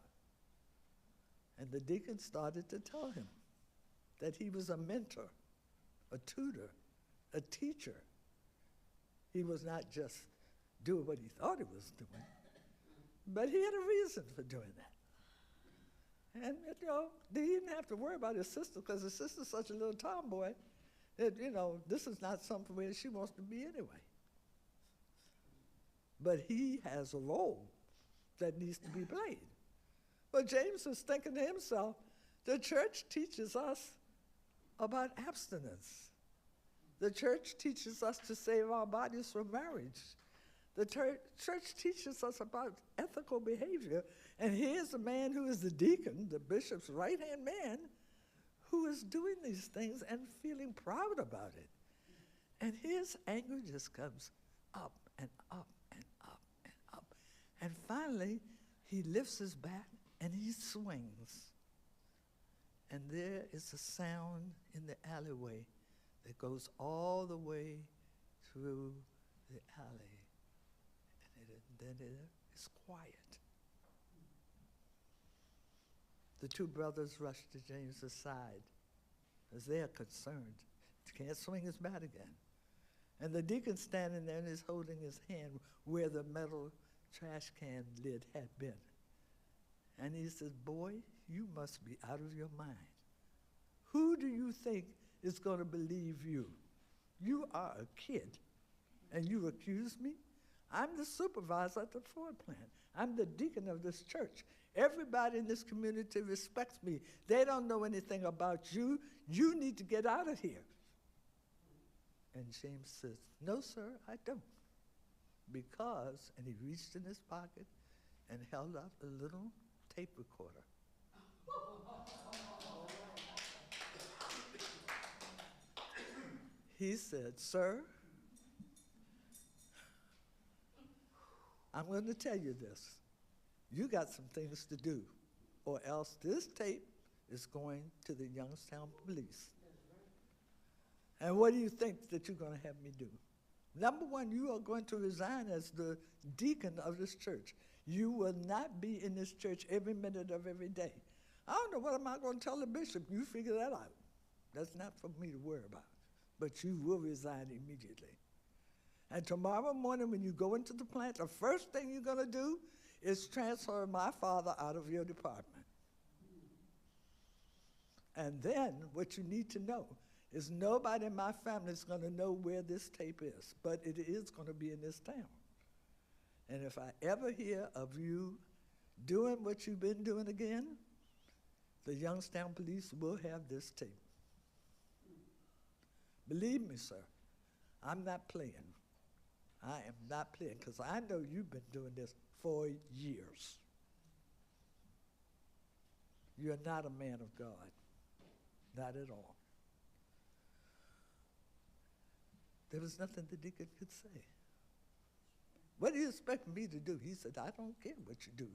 And the deacon started to tell him that he was a mentor, a tutor, a teacher. He was not just doing what he thought he was doing, but he had a reason for doing that. And, you know, he didn't have to worry about his sister because his sister's such a little tomboy that, you know, this is not something where she wants to be anyway. But he has a role that needs to be played. But James was thinking to himself, the church teaches us about abstinence. The church teaches us to save our bodies from marriage. The church teaches us about ethical behavior. And here's a man who is the deacon, the bishop's right-hand man, who is doing these things and feeling proud about it. And his anger just comes up and up. And finally, he lifts his bat and he swings. And there is a sound in the alleyway that goes all the way through the alley. And then it is quiet. The two brothers rush to James's side as they are concerned. He can't swing his bat again. And the deacon's standing there and is holding his hand where the metal trash can lid had been. And he says, boy, you must be out of your mind. Who do you think is going to believe you? You are a kid, and you accuse me? I'm the supervisor at the Ford plant. I'm the deacon of this church. Everybody in this community respects me. They don't know anything about you. You need to get out of here. And James says, no, sir, I don't. Because, and he reached in his pocket and held out a little tape recorder. He said, sir, I'm going to tell you this. You got some things to do, or else this tape is going to the Youngstown police. And what do you think that you're going to have me do? Number one, you are going to resign as the deacon of this church. You will not be in this church every minute of every day. I don't know what am I going to tell the bishop. You figure that out. That's not for me to worry about. But you will resign immediately. And tomorrow morning when you go into the plant, the first thing you're going to do is transfer my father out of your department. And then what you need to know is nobody in my family is going to know where this tape is, but it is going to be in this town. And if I ever hear of you doing what you've been doing again, the Youngstown Police will have this tape. Believe me, sir, I'm not playing. I am not playing, because I know you've been doing this for years. You're not a man of God, not at all. There was nothing the deacon could say. What do you expect me to do? He said, I don't care what you do.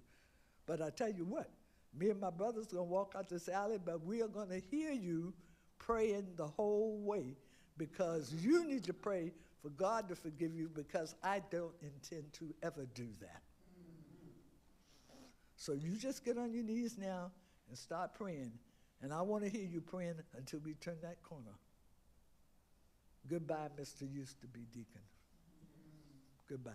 But I tell you what, me and my brother's going to walk out this alley, but we are going to hear you praying the whole way, because you need to pray for God to forgive you, because I don't intend to ever do that. So you just get on your knees now and start praying. And I want to hear you praying until we turn that corner. Goodbye, Mr. Used to be Deacon. Goodbye.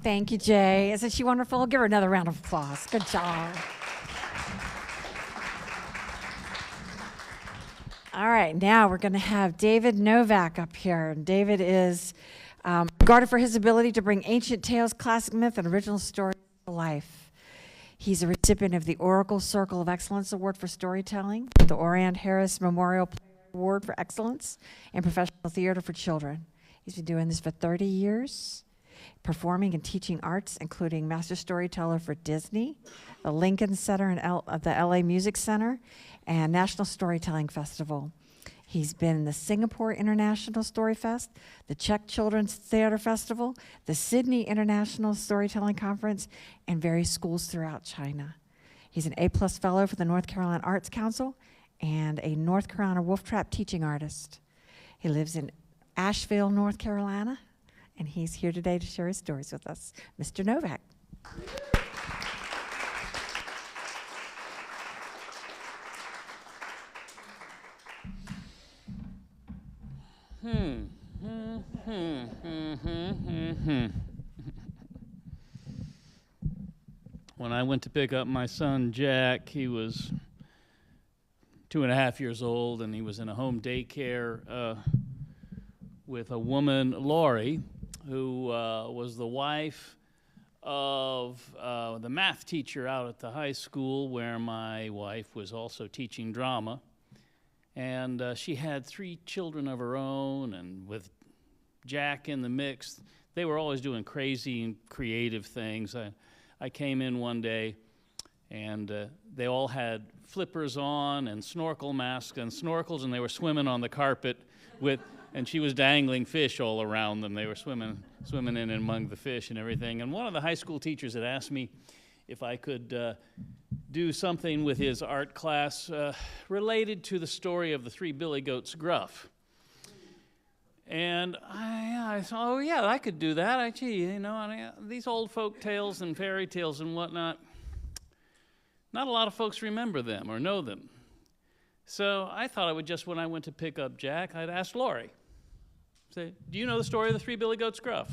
Thank you, Jay. Isn't she wonderful? Give her another round of applause. Good job. All right, now we're going to have David Novak up here. And David is regarded for his ability to bring ancient tales, classic myth, and original stories to life. He's a recipient of the Oracle Circle of Excellence Award for Storytelling, the Orand Harris Memorial Award for Excellence in Professional Theater for Children. He's been doing this for 30 years, performing and teaching arts, including Master Storyteller for Disney, the Lincoln Center and the LA Music Center, and National Storytelling Festival. He's been in the Singapore International Story Fest, the Czech Children's Theater Festival, the Sydney International Storytelling Conference, and various schools throughout China. He's an A+ fellow for the North Carolina Arts Council and a North Carolina Wolf Trap teaching artist. He lives in Asheville, North Carolina, and he's here today to share his stories with us. Mr. Novak. When I went to pick up my son Jack, he was 2.5 years old, and he was in a home daycare with a woman, Lori, who was the wife of the math teacher out at the high school where my wife was also teaching drama. And she had 3 children of her own, and with Jack in the mix, they were always doing crazy and creative things. I came in one day, and they all had flippers on and snorkel masks and snorkels, and they were swimming on the carpet and she was dangling fish all around them. They were swimming in and among the fish and everything. And one of the high school teachers had asked me if I could do something with his art class related to the story of the 3 billy goats Gruff. And I thought, oh yeah, I could do that. These old folk tales and fairy tales and whatnot, not a lot of folks remember them or know them. So I thought I would just, when I went to pick up Jack, I'd ask Lori, say, do you know the story of the 3 billy goats Gruff?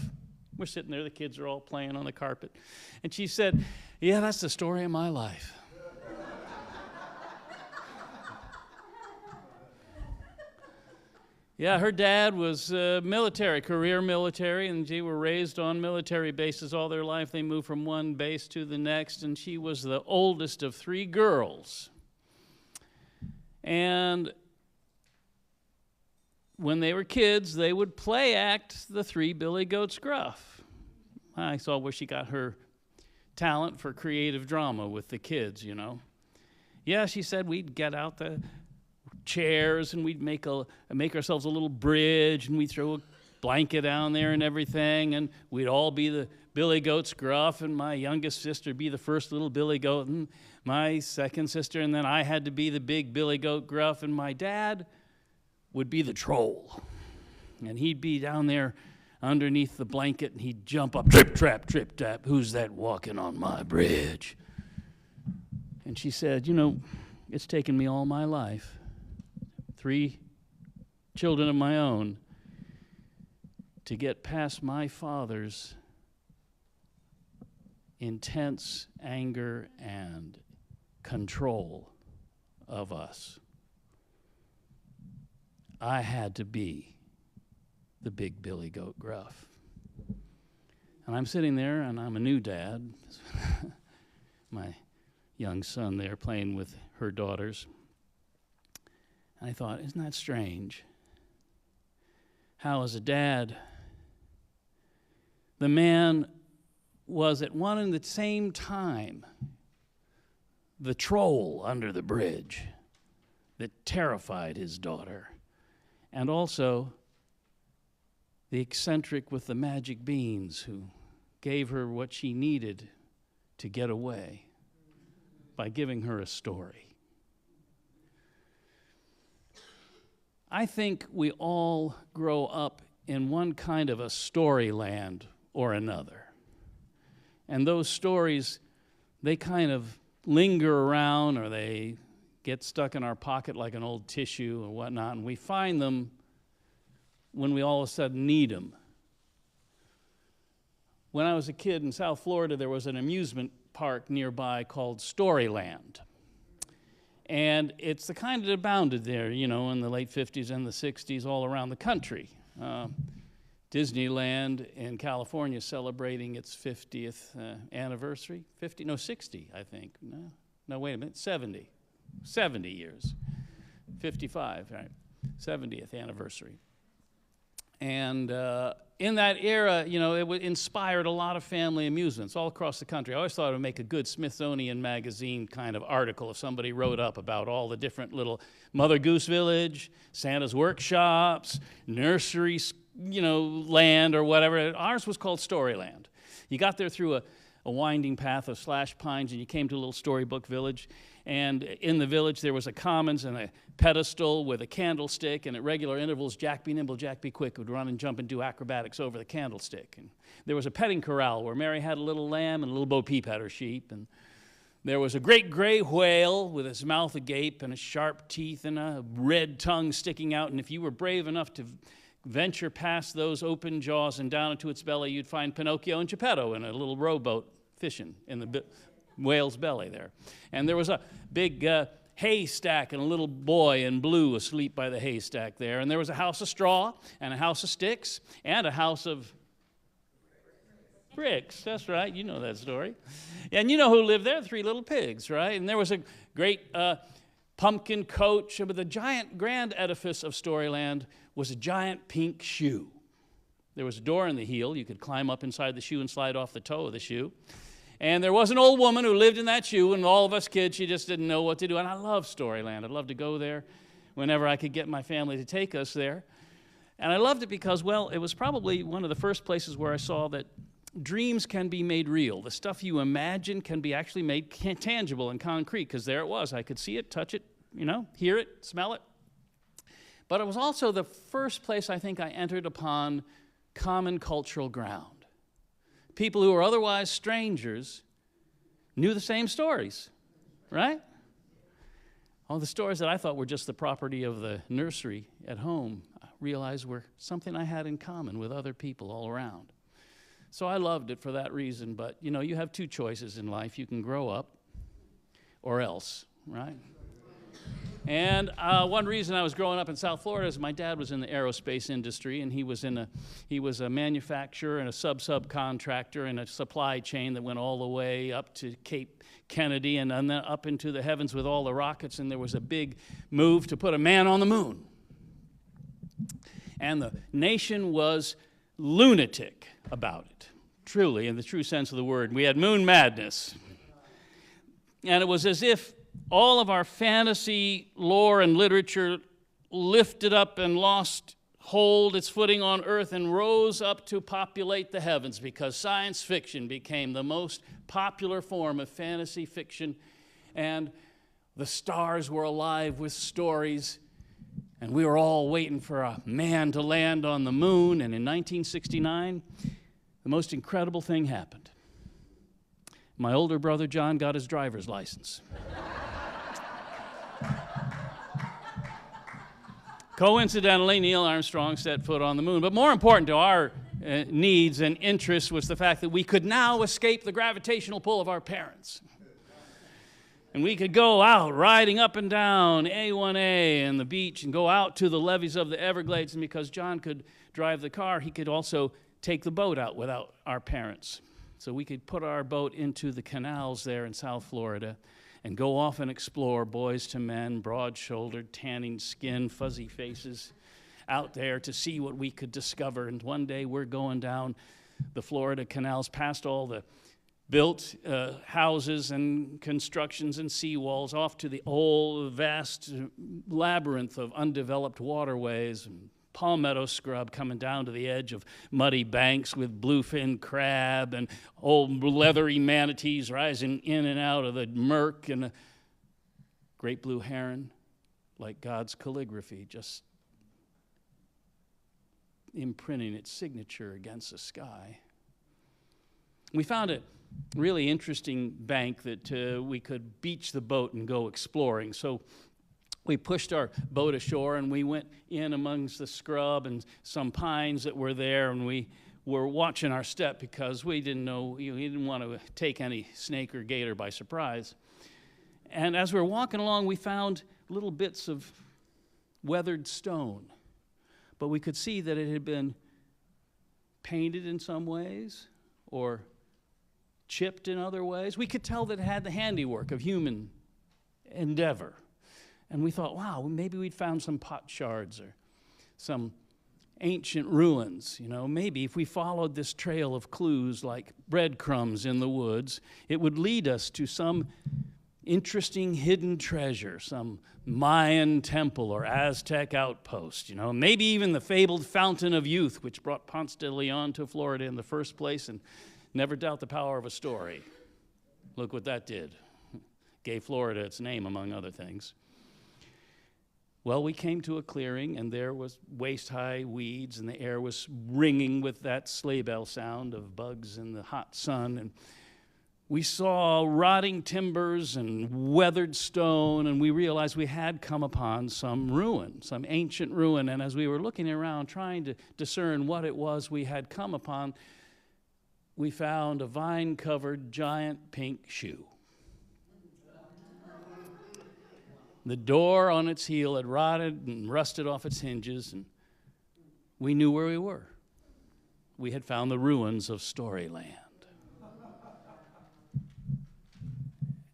We're sitting there, the kids are all playing on the carpet. And she said, yeah, that's the story of my life. Yeah, her dad was career military, and they were raised on military bases all their life. They moved from one base to the next, and she was the oldest of 3 girls. And when they were kids, they would play act the 3 billy goats Gruff. I saw where she got her talent for creative drama with the kids, you know. Yeah, she said we'd get out the chairs and we'd make ourselves a little bridge, and we'd throw a blanket down there and everything, and we'd all be the billy goats Gruff, and my youngest sister be the first little billy goat, and my second sister, and then I had to be the big billy goat Gruff, and my dad would be the troll, and he'd be down there underneath the blanket, and he'd jump up, trip, trap, who's that walking on my bridge? And she said, it's taken me all my life, 3 children of my own, to get past my father's intense anger and control of us, I had to be the big Billy Goat Gruff. And I'm sitting there, and I'm a new dad. My young son there playing with her daughters. And I thought, isn't that strange? How, as a dad, the man was at one and the same time the troll under the bridge that terrified his daughter, and also the eccentric with the magic beans who gave her what she needed to get away by giving her a story. I think we all grow up in one kind of a storyland or another. And those stories, they kind of linger around, or they get stuck in our pocket like an old tissue or whatnot, and we find them when we all of a sudden need them. When I was a kid in South Florida, there was an amusement park nearby called Storyland. And it's the kind that abounded there, you know, in the late 50s and the 60s all around the country. Disneyland in California celebrating its 50th anniversary. 60, I think. No, wait a minute, 70 years. 55, right, 70th anniversary. And in that era, you know, it inspired a lot of family amusements all across the country. I always thought it would make a good Smithsonian Magazine kind of article if somebody wrote up about all the different little Mother Goose Village, Santa's workshops, nursery, you know, land or whatever. Ours was called Storyland. You got there through a winding path of slash pines, and you came to a little storybook village. And in the village, there was a commons and a pedestal with a candlestick, and at regular intervals, Jack be nimble, Jack be quick would run and jump and do acrobatics over the candlestick. And there was a petting corral where Mary had a little lamb and a little Bo Peep had her sheep. And there was a great gray whale with his mouth agape and his sharp teeth and a red tongue sticking out. And if you were brave enough to venture past those open jaws and down into its belly, you'd find Pinocchio and Geppetto in a little rowboat fishing in the whale's belly there. And there was a big haystack and a little boy in blue asleep by the haystack there. And there was a house of straw and a house of sticks and a house of bricks. That's right, you know that story. And you know who lived there? 3 little pigs, right? And there was a great pumpkin coach, but the giant grand edifice of Storyland was a giant pink shoe. There was a door in the heel. You could climb up inside the shoe and slide off the toe of the shoe. And there was an old woman who lived in that shoe, and all of us kids, she just didn't know what to do. And I love Storyland. I'd love to go there whenever I could get my family to take us there. And I loved it because, well, it was probably one of the first places where I saw that dreams can be made real. The stuff you imagine can be actually made tangible and concrete, because there it was. I could see it, touch it, you know, hear it, smell it. But it was also the first place I think I entered upon common cultural ground. People who were otherwise strangers knew the same stories, right? All the stories that I thought were just the property of the nursery at home, I realized were something I had in common with other people all around. So I loved it for that reason, but you know, you have 2 choices in life. You can grow up or else, right? And one reason I was growing up in South Florida is my dad was in the aerospace industry, and he was a manufacturer and a subcontractor in a supply chain that went all the way up to Cape Kennedy and then up into the heavens with all the rockets, and there was a big move to put a man on the moon. And the nation was lunatic about it, truly, in the true sense of the word. We had moon madness. And it was as if all of our fantasy lore and literature lifted up and lost hold its footing on earth and rose up to populate the heavens, because science fiction became the most popular form of fantasy fiction, and the stars were alive with stories, and we were all waiting for a man to land on the moon. And in 1969, the most incredible thing happened. My older brother John got his driver's license. Coincidentally, Neil Armstrong set foot on the moon. But more important to our needs and interests was the fact that we could now escape the gravitational pull of our parents. And we could go out riding up and down A1A and the beach and go out to the levees of the Everglades. And because John could drive the car, he could also take the boat out without our parents. So we could put our boat into the canals there in South Florida and go off and explore, boys to men, broad-shouldered, tanning skin, fuzzy faces, out there to see what we could discover. And one day we're going down the Florida canals past all the built houses and constructions and seawalls off to the old vast labyrinth of undeveloped waterways and palmetto scrub coming down to the edge of muddy banks with bluefin crab and old leathery manatees rising in and out of the murk and a great blue heron like God's calligraphy just imprinting its signature against the sky. We found a really interesting bank that we could beach the boat and go exploring. So we pushed our boat ashore and we went in amongst the scrub and some pines that were there, and we were watching our step because we didn't know, we didn't want to take any snake or gator by surprise. And as we were walking along, we found little bits of weathered stone, but we could see that it had been painted in some ways or chipped in other ways. We could tell that it had the handiwork of human endeavor. And we thought, wow, maybe we'd found some pot shards or some ancient ruins. You know, maybe if we followed this trail of clues like breadcrumbs in the woods, it would lead us to some interesting hidden treasure, some Mayan temple or Aztec outpost, you know, maybe even the fabled Fountain of Youth, which brought Ponce de Leon to Florida in the first place. And never doubt the power of a story. Look what that did. Gave Florida its name, among other things. Well, we came to a clearing, and there was waist-high weeds, and the air was ringing with that sleigh bell sound of bugs in the hot sun. And we saw rotting timbers and weathered stone, and we realized we had come upon some ruin, some ancient ruin. And as we were looking around, trying to discern what it was we had come upon, we found a vine-covered giant pink shoe. The door on its heel had rotted and rusted off its hinges, and we knew where we were. We had found the ruins of Storyland.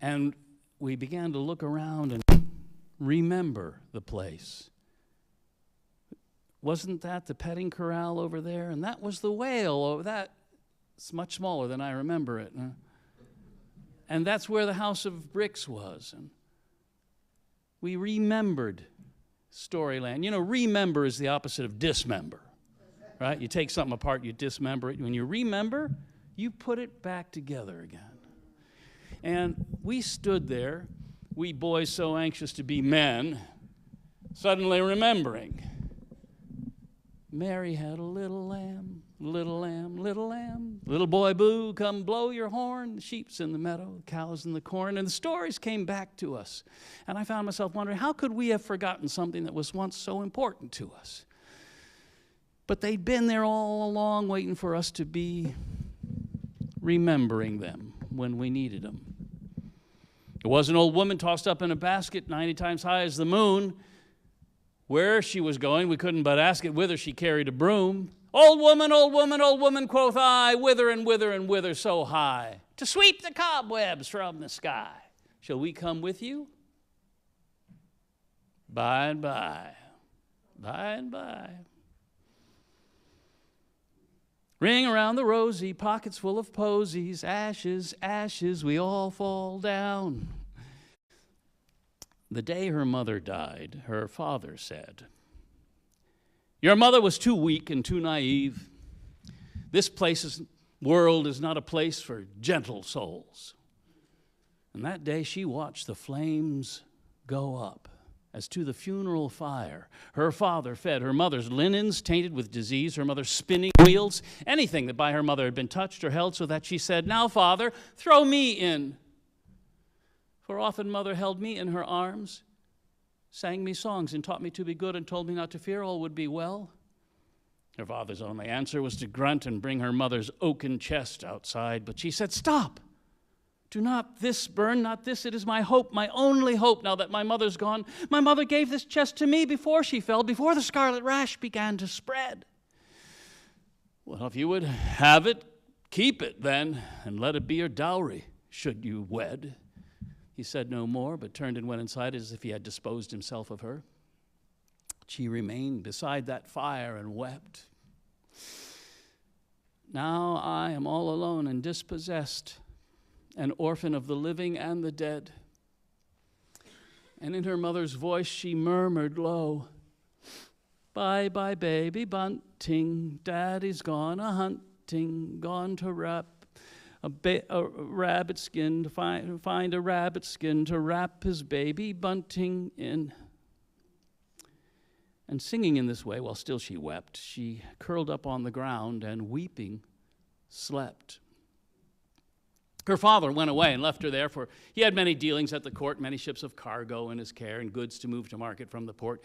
And we began to look around and remember the place. Wasn't that the petting corral over there? And that was the whale over that. It's much smaller than I remember it. And that's where the house of bricks was. And we remembered Storyland. You know, remember is the opposite of dismember, right? You take something apart, you dismember it. When you remember, you put it back together again. And we stood there, we boys so anxious to be men, suddenly remembering. Mary had a little lamb, little lamb, little lamb. Little boy boo, come blow your horn. The sheep's in the meadow, the cow's in the corn. And the stories came back to us. And I found myself wondering, how could we have forgotten something that was once so important to us? But they'd been there all along waiting for us to be remembering them when we needed them. There was an old woman tossed up in a basket 90 times high as the moon. Where she was going, we couldn't but ask it, whither she carried a broom. Old woman, old woman, old woman, quoth I, whither and whither and whither so high? To sweep the cobwebs from the sky. Shall we come with you? By and by, by and by. Ring around the rosy, pockets full of posies, ashes, ashes, we all fall down. The day her mother died, her father said, your mother was too weak and too naive. This world is not a place for gentle souls. And that day she watched the flames go up as to the funeral fire. Her father fed her mother's linens tainted with disease, her mother's spinning wheels, anything that by her mother had been touched or held, so that she said, now, Father, throw me in. For often mother held me in her arms, sang me songs and taught me to be good and told me not to fear, all would be well. Her father's only answer was to grunt and bring her mother's oaken chest outside. But she said, "Stop! Do not this burn, not this. It is my hope, my only hope, now that my mother's gone. My mother gave this chest to me before she fell, before the scarlet rash began to spread." "Well, if you would have it, keep it then, and let it be your dowry, should you wed." He said no more, but turned and went inside as if he had disposed himself of her. She remained beside that fire and wept. "Now I am all alone and dispossessed, an orphan of the living and the dead." And in her mother's voice she murmured low, "Bye, bye, baby bunting, Daddy's gone a-hunting, gone to wrap a rabbit skin, to find a rabbit skin to wrap his baby bunting in." And singing in this way, while still she wept, she curled up on the ground and, weeping, slept. Her father went away and left her there, for he had many dealings at the court, many ships of cargo in his care, and goods to move to market from the port.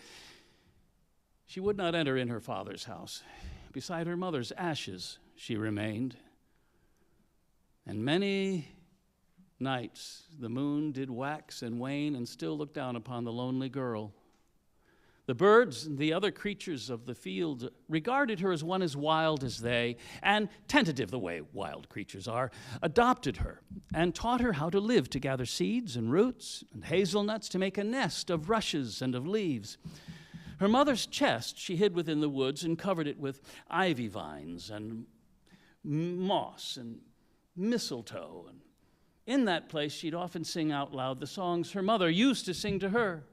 She would not enter in her father's house. Beside her mother's ashes she remained. And many nights the moon did wax and wane and still look down upon the lonely girl. The birds and the other creatures of the field regarded her as one as wild as they, and, tentative the way wild creatures are, adopted her and taught her how to live, to gather seeds and roots and hazelnuts, to make a nest of rushes and of leaves. Her mother's chest she hid within the woods and covered it with ivy vines and moss and mistletoe. And in that place she'd often sing out loud the songs her mother used to sing to her.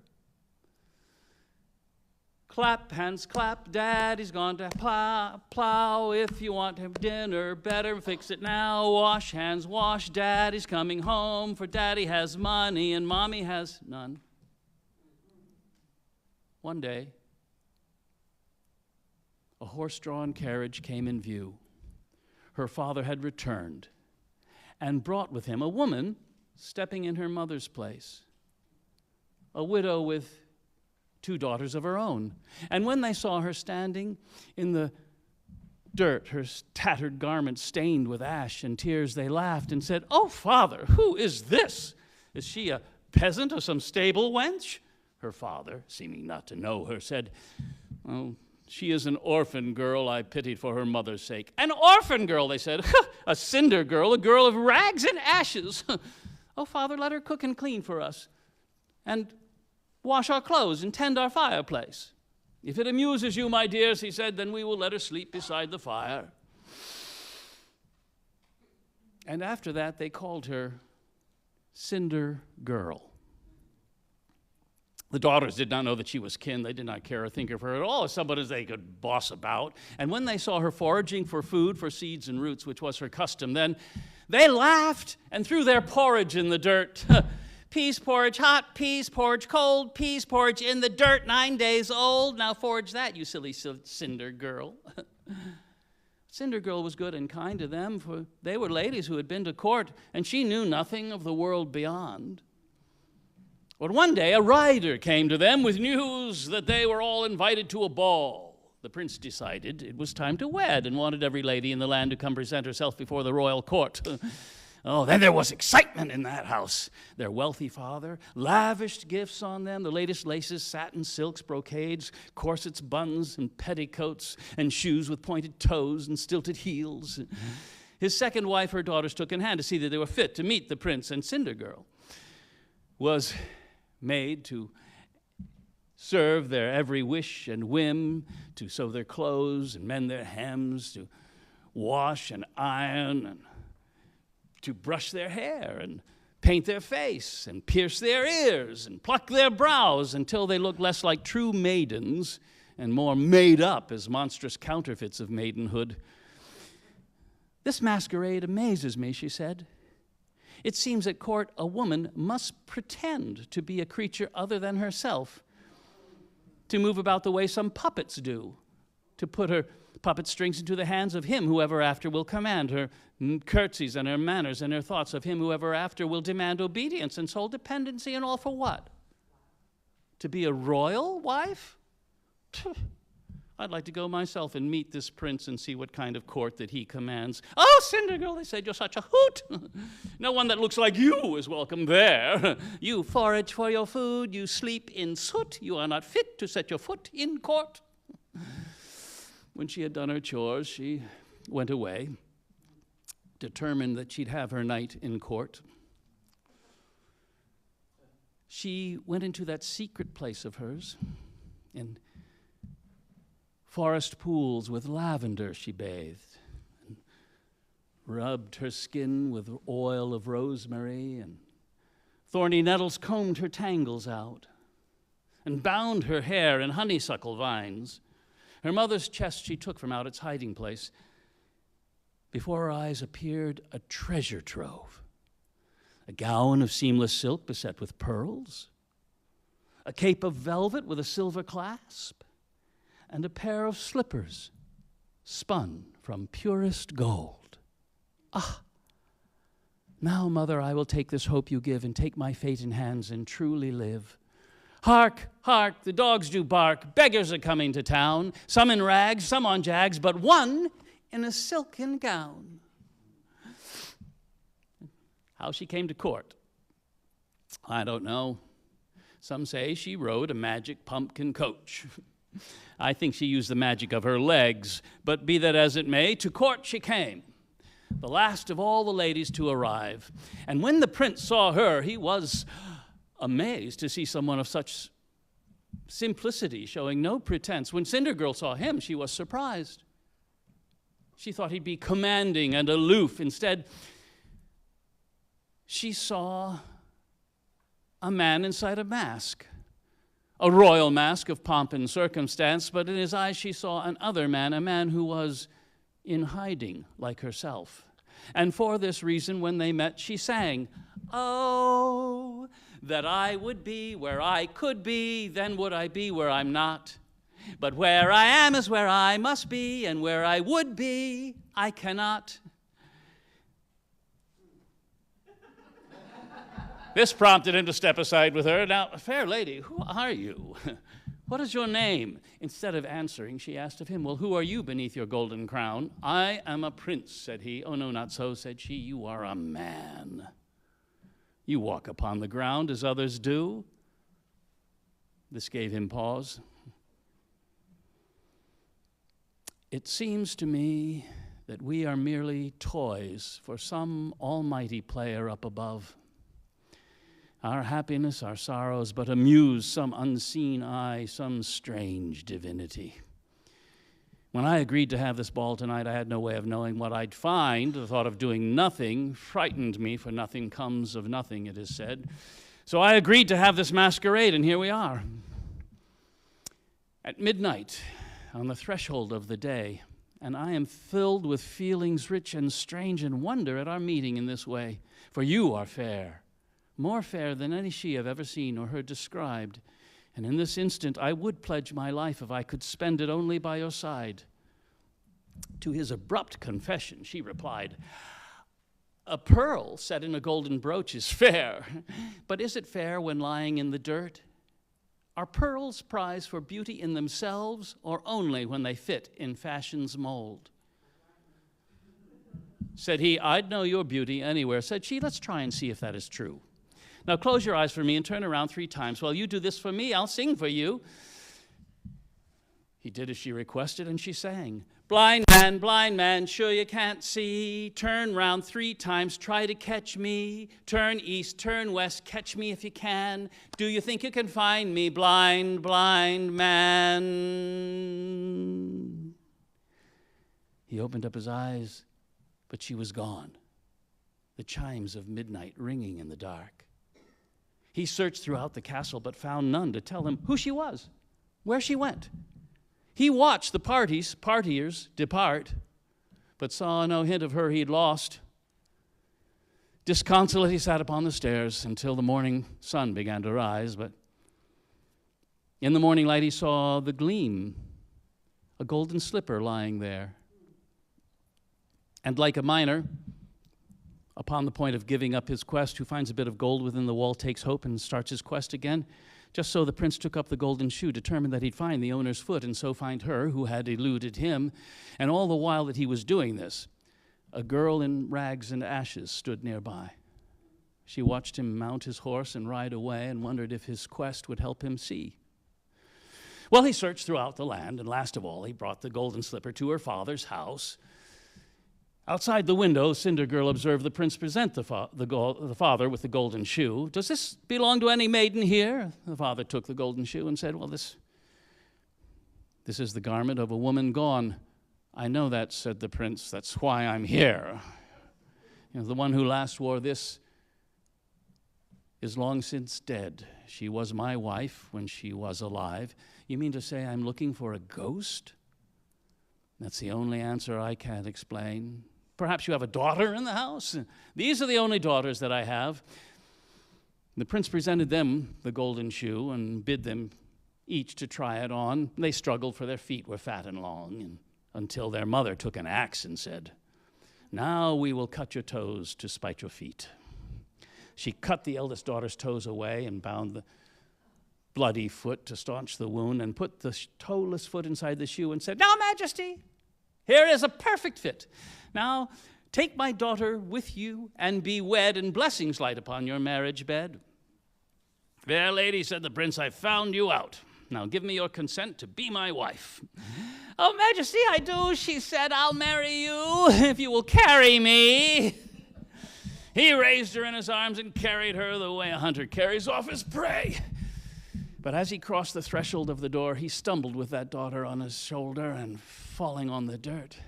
"Clap, hands, clap, Daddy's gone to plow. If you want to have dinner, better fix it now. Wash, hands, wash, Daddy's coming home, for Daddy has money and Mommy has none." One day, a horse-drawn carriage came in view. Her father had returned and brought with him a woman stepping in her mother's place, a widow with 2 daughters of her own. And when they saw her standing in the dirt, her tattered garments stained with ash and tears, they laughed and said, "Oh, father, who is this? Is she a peasant or some stable wench?" Her father, seeming not to know her, said, "Oh, she is an orphan girl I pitied for her mother's sake." "An orphan girl," they said. "A cinder girl, a girl of rags and ashes. Oh, father, let her cook and clean for us, and wash our clothes and tend our fireplace. If it amuses you, my dears," he said, "then we will let her sleep beside the fire." And after that, they called her Cinder Girl. The daughters did not know that she was kin. They did not care or think of her at all as somebody they could boss about. And when they saw her foraging for food, for seeds and roots, which was her custom, then they laughed and threw their porridge in the dirt. "Peas porridge hot, peas porridge cold, peas porridge in the dirt, 9 days old. Now forage that, you silly Cinder Girl." Cinder Girl was good and kind to them, for they were ladies who had been to court, and she knew nothing of the world beyond. But one day a rider came to them with news that they were all invited to a ball. The prince decided it was time to wed and wanted every lady in the land to come present herself before the royal court. Oh, then there was excitement in that house. Their wealthy father lavished gifts on them, the latest laces, satin, silks, brocades, corsets, buttons, and petticoats, and shoes with pointed toes and stilted heels. His second wife, her daughters took in hand to see that they were fit to meet the prince, and Cinder Girl was made to serve their every wish and whim, to sew their clothes and mend their hems, to wash and iron, and to brush their hair and paint their face and pierce their ears and pluck their brows until they looked less like true maidens and more made up as monstrous counterfeits of maidenhood. "This masquerade amazes me," she said. "It seems at court a woman must pretend to be a creature other than herself, to move about the way some puppets do, to put her puppet strings into the hands of him who ever after will command her curtsies and her manners and her thoughts of him who ever after will demand obedience and sole dependency, and all for what? To be a royal wife? I'd like to go myself and meet this prince and see what kind of court that he commands. Oh, Cinder Girl, they said, you're such a hoot. No one that looks like you is welcome there. You forage for your food, you sleep in soot, you are not fit to set your foot in court. When she had done her chores, she went away, determined that she'd have her night in court. She went into that secret place of hers, and forest pools with lavender she bathed, and rubbed her skin with oil of rosemary, and thorny nettles combed her tangles out, and bound her hair in honeysuckle vines. Her mother's chest she took from out its hiding place. Before her eyes appeared a treasure trove, a gown of seamless silk beset with pearls, a cape of velvet with a silver clasp, and a pair of slippers spun from purest gold. Ah! Now, mother, I will take this hope you give and take my fate in hands and truly live. Hark, hark, the dogs do bark, beggars are coming to town, some in rags, some on jags, but one in a silken gown. How she came to court, I don't know. Some say she rode a magic pumpkin coach. I think she used the magic of her legs, but be that as it may, to court she came, the last of all the ladies to arrive. And when the prince saw her, he was amazed to see someone of such simplicity, showing no pretense. When Cinder Girl saw him, she was surprised. She thought he'd be commanding and aloof. Instead, she saw a man inside a mask. A royal mask of pomp and circumstance, but in his eyes she saw another man, a man who was in hiding like herself. And for this reason, when they met, she sang, "Oh, that I would be where I could be, then would I be where I'm not. But where I am is where I must be, and where I would be, I cannot." This prompted him to step aside with her. "Now, fair lady, who are you? What is your name?" Instead of answering, she asked of him, "Well, who are you beneath your golden crown?" "I am a prince," said he. "Oh, no, not so," said she. "You are a man. You walk upon the ground as others do." This gave him pause. "It seems to me that we are merely toys for some almighty player up above. Our happiness, our sorrows, but amuse some unseen eye, some strange divinity. When I agreed to have this ball tonight, I had no way of knowing what I'd find. The thought of doing nothing frightened me, for nothing comes of nothing, it is said. So I agreed to have this masquerade, and here we are. At midnight, on the threshold of the day, and I am filled with feelings rich and strange and wonder at our meeting in this way. For you are fair, more fair than any she I've ever seen or heard described. And in this instant, I would pledge my life if I could spend it only by your side." To his abrupt confession, she replied, "A pearl set in a golden brooch is fair, but is it fair when lying in the dirt? Are pearls prized for beauty in themselves, or only when they fit in fashion's mold?" Said he, "I'd know your beauty anywhere." Said she, "Let's try and see if that is true. Now close your eyes for me and turn around 3 times. While you do this for me, I'll sing for you." He did as she requested, and she sang. blind man, sure you can't see. Turn round 3 times, try to catch me. Turn east, turn west, catch me if you can. Do you think you can find me, blind man?" He opened up his eyes, but she was gone, the chimes of midnight ringing in the dark. He searched throughout the castle, but found none to tell him who she was, where she went. He watched the partiers depart, but saw no hint of her he'd lost. Disconsolate, he sat upon the stairs until the morning sun began to rise, but in the morning light he saw the gleam, a golden slipper lying there. And like a miner, upon the point of giving up his quest, who finds a bit of gold within the wall, takes hope and starts his quest again, Just so the prince took up the golden shoe, determined that he'd find the owner's foot and so find her who had eluded him. And all the while that he was doing this, a girl in rags and ashes stood nearby. She watched him mount his horse and ride away and wondered if his quest would help him see. Well, he searched throughout the land, and last of all, he brought the golden slipper to her father's house. Outside the window, Cinder Girl observed the prince present the father with the golden shoe. "Does this belong to any maiden here?" The father took the golden shoe and said, "Well, this is the garment of a woman gone." "I know that," said the prince. "That's why I'm here. The one who last wore this is long since dead. She was my wife when she was alive." "You mean to say I'm looking for a ghost?" "That's the only answer I can't explain. Perhaps you have a daughter in the house?" "These are the only daughters that I have." The prince presented them the golden shoe and bid them each to try it on. They struggled, for their feet were fat and long, until their mother took an axe and said, "Now we will cut your toes to spite your feet." She cut the eldest daughter's toes away and bound the bloody foot to staunch the wound and put the toeless foot inside the shoe and said, "Now, Majesty, here is a perfect fit. Now take my daughter with you and be wed, and blessings light upon your marriage bed." "Fair lady," said the prince, "I've found you out. Now give me your consent to be my wife." "Oh, Majesty, I do," she said. "I'll marry you if you will carry me." He raised her in his arms and carried her the way a hunter carries off his prey. But as he crossed the threshold of the door, he stumbled with that daughter on his shoulder and falling on the dirt.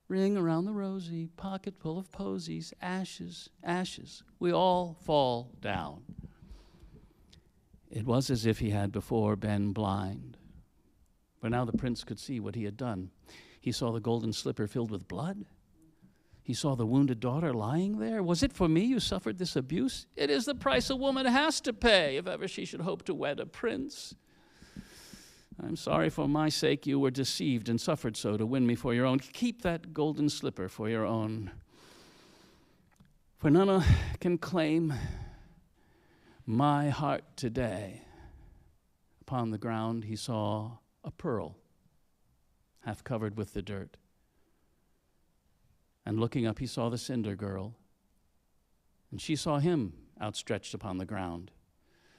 Ring around the rosy, pocket full of posies, ashes, ashes, we all fall down. It was as if he had before been blind. But now the prince could see what he had done. He saw the golden slipper filled with blood. He saw the wounded daughter lying there. "Was it for me you suffered this abuse? It is the price a woman has to pay if ever she should hope to wed a prince. I'm sorry for my sake you were deceived and suffered so to win me for your own. Keep that golden slipper for your own. For none can claim my heart today." Upon the ground he saw a pearl, half covered with the dirt. And looking up, he saw the Cinder Girl, and she saw him outstretched upon the ground.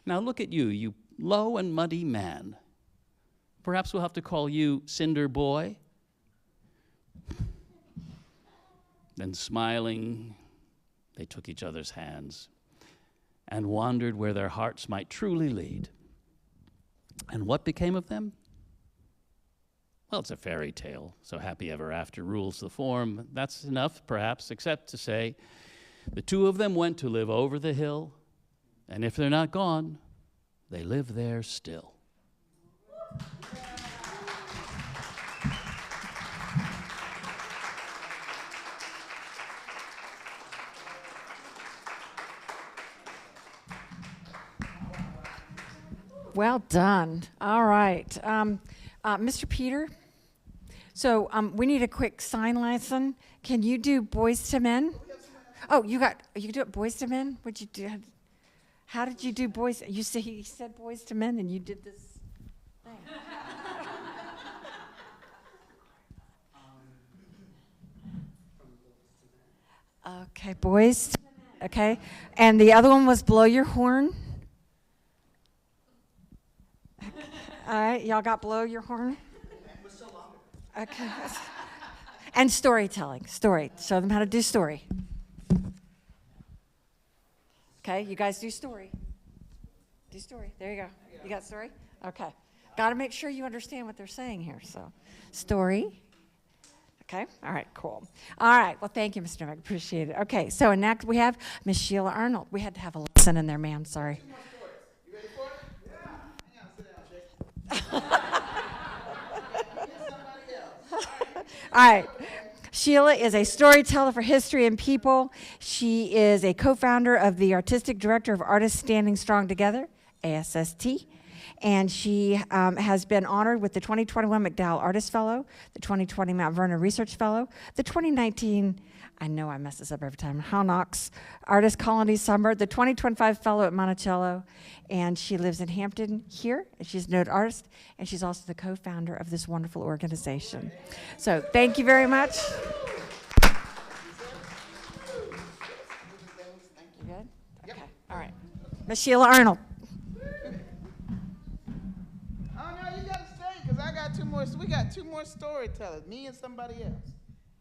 "Now look at you, you low and muddy man. Perhaps we'll have to call you Cinder Boy." Then smiling, they took each other's hands and wandered where their hearts might truly lead. And what became of them? Well, it's a fairy tale, so happy ever after rules the form. That's enough, perhaps, except to say the two of them went to live over the hill, and if they're not gone, they live there still. Well done. All right. Mr. Peter, so we need a quick sign lesson. Can you do Boys to Men? Oh, you do it Boys to Men? What'd you do? How did you do Boys? He said Boys to Men, and you did this thing. Okay, Boys. Okay, and the other one was Blow Your Horn. All right, y'all got Blow Your Horn? Okay. And storytelling, show them how to do story. Okay, you guys do story. Do story, there you go. You got story? Okay. Got to make sure you understand what they're saying here, so. Story. Okay, all right, cool. All right, well, thank you, Mr. Novak, appreciate it. Okay, so next we have Miss Sheila Arnold. We had to have a lesson in there, ma'am, sorry. You ready for it? Yeah. Hang on, sit down, Jake. All right. Sheila is a storyteller for history and people. She is a co-founder of the Artistic Director of Artists Standing Strong Together, ASST, and she has been honored with the 2021 McDowell Artist Fellow, the 2020 Mount Vernon Research Fellow, the 2019, I know I mess this up every time, Hanox Artist Colony Summer, the 2025 Fellow at Monticello, and she lives in Hampton here, and she's a noted artist, and she's also the co-founder of this wonderful organization. So thank you very much. You good? Okay, all right. Miss Sheila Arnold. Oh no, you gotta stay, because I got two more. We got two more storytellers, me and somebody else.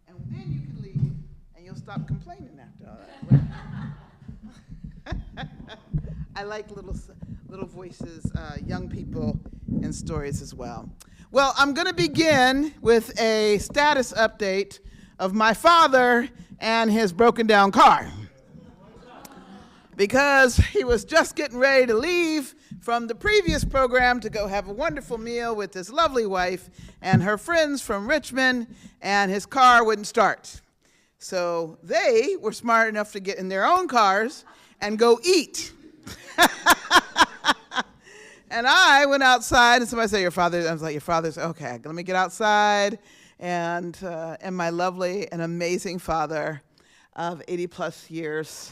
And then you can leave, and you'll stop complaining after all that. I like little voices, young people, and stories as well. Well, I'm gonna begin with a status update of my father and his broken down car. Because he was just getting ready to leave from the previous program to go have a wonderful meal with his lovely wife and her friends from Richmond, and his car wouldn't start. So they were smart enough to get in their own cars and go eat. And I went outside, and somebody said, "Your father," I was like, "Your father's," okay, let me get outside, and my lovely and amazing father of 80 plus years,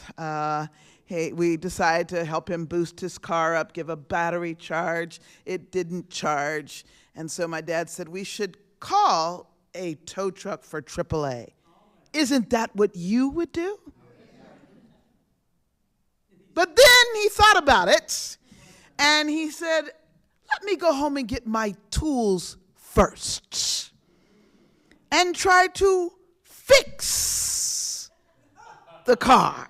we decided to help him boost his car up, give a battery charge. It didn't charge. And so my dad said, we should call a tow truck for AAA. Isn't that what you would do? But then he thought about it, and he said, let me go home and get my tools first and try to fix the car.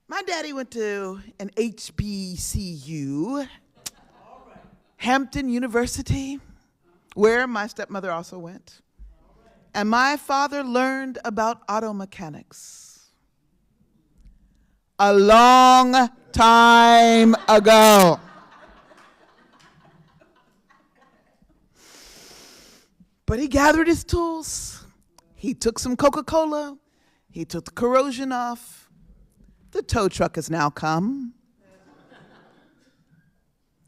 My daddy went to an HBCU, Hampton University, where my stepmother also went. And my father learned about auto mechanics a long time ago. But he gathered his tools. He took some Coca-Cola. He took the corrosion off. The tow truck has now come.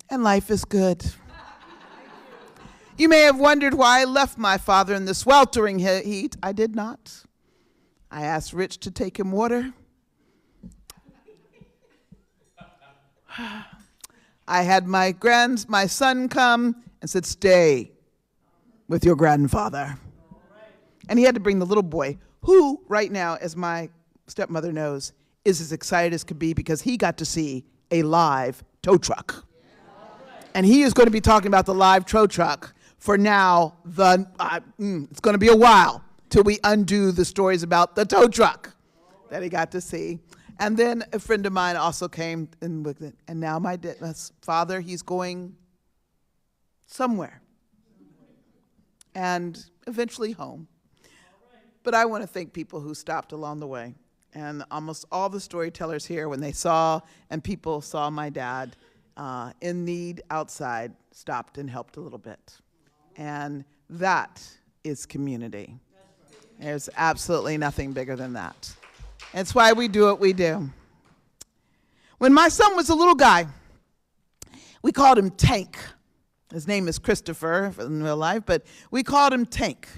And life is good. You may have wondered why I left my father in the sweltering heat. I did not. I asked Rich to take him water. I had my son come and said, stay with your grandfather. And he had to bring the little boy, who right now, as my stepmother knows, is as excited as could be because he got to see a live tow truck. And he is going to be talking about the live tow truck for now. It's going to be a while till we undo the stories about the tow truck that he got to see. And then a friend of mine also came in with it. And now my father, he's going somewhere. And eventually home. But I want to thank people who stopped along the way. And almost all the storytellers here, when they saw, and people saw my dad in need outside, stopped and helped a little bit. And that is community. There's absolutely nothing bigger than that. That's why we do what we do. When my son was a little guy, we called him Tank. His name is Christopher in real life, but we called him Tank.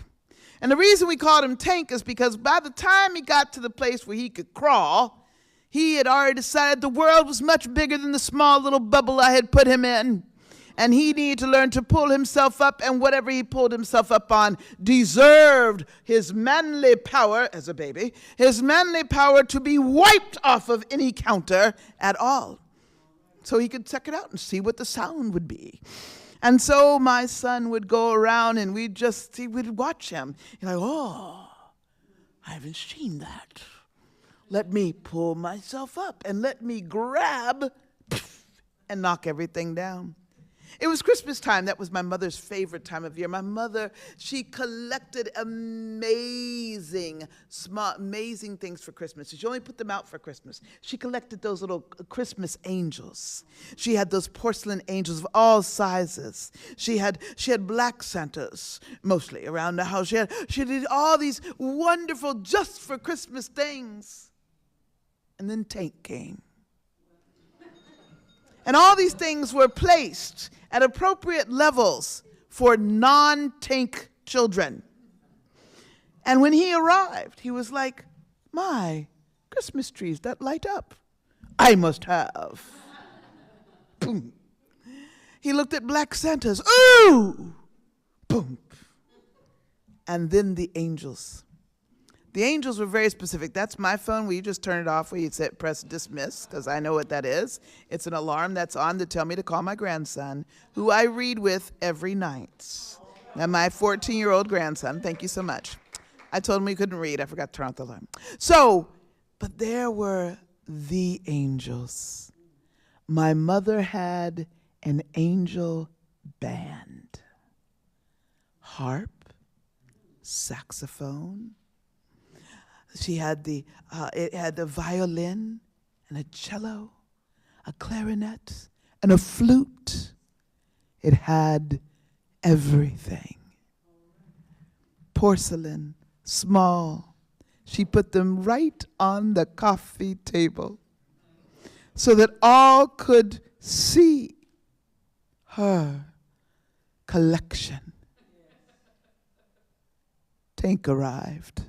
And the reason we called him Tank is because by the time he got to the place where he could crawl, he had already decided the world was much bigger than the small little bubble I had put him in. And he needed to learn to pull himself up, and whatever he pulled himself up on deserved his manly power, as a baby, his manly power to be wiped off of any counter at all. So he could check it out and see what the sound would be. And so my son would go around and we'd watch him. He's like, oh, I haven't seen that. Let me pull myself up and let me grab and knock everything down. It was Christmas time. That was my mother's favorite time of year. My mother, she collected amazing things for Christmas. She only put them out for Christmas. She collected those little Christmas angels. She had those porcelain angels of all sizes. She had black Santas mostly around the house. She did all these wonderful just for Christmas things. And then Tank came. And all these things were placed at appropriate levels for non-tank children. And when he arrived, he was like, my, Christmas trees that light up, I must have. Boom. He looked at black Santas, ooh, boom. And then the angels. The angels were very specific. That's my phone where you just turn it off, where you press dismiss, because I know what that is. It's an alarm that's on to tell me to call my grandson, who I read with every night. Now, my 14-year-old grandson, thank you so much. I told him he couldn't read. I forgot to turn off the alarm. So, but there were the angels. My mother had an angel band. Harp, saxophone. She had it had a violin and a cello, a clarinet, and a flute. It had everything. Porcelain, small. She put them right on the coffee table so that all could see her collection. Tank arrived.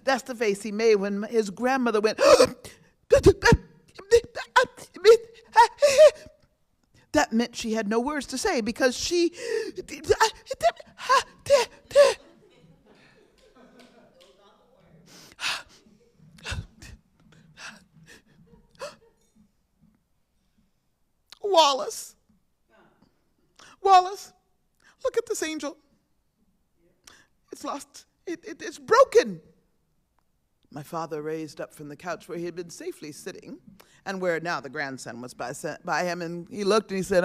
That's the face he made when his grandmother went, that meant she had no words to say because she, Wallace, look at this angel. It's lost. It's broken. My father raised up from the couch where he had been safely sitting and where now the grandson was by him, and he looked and he said,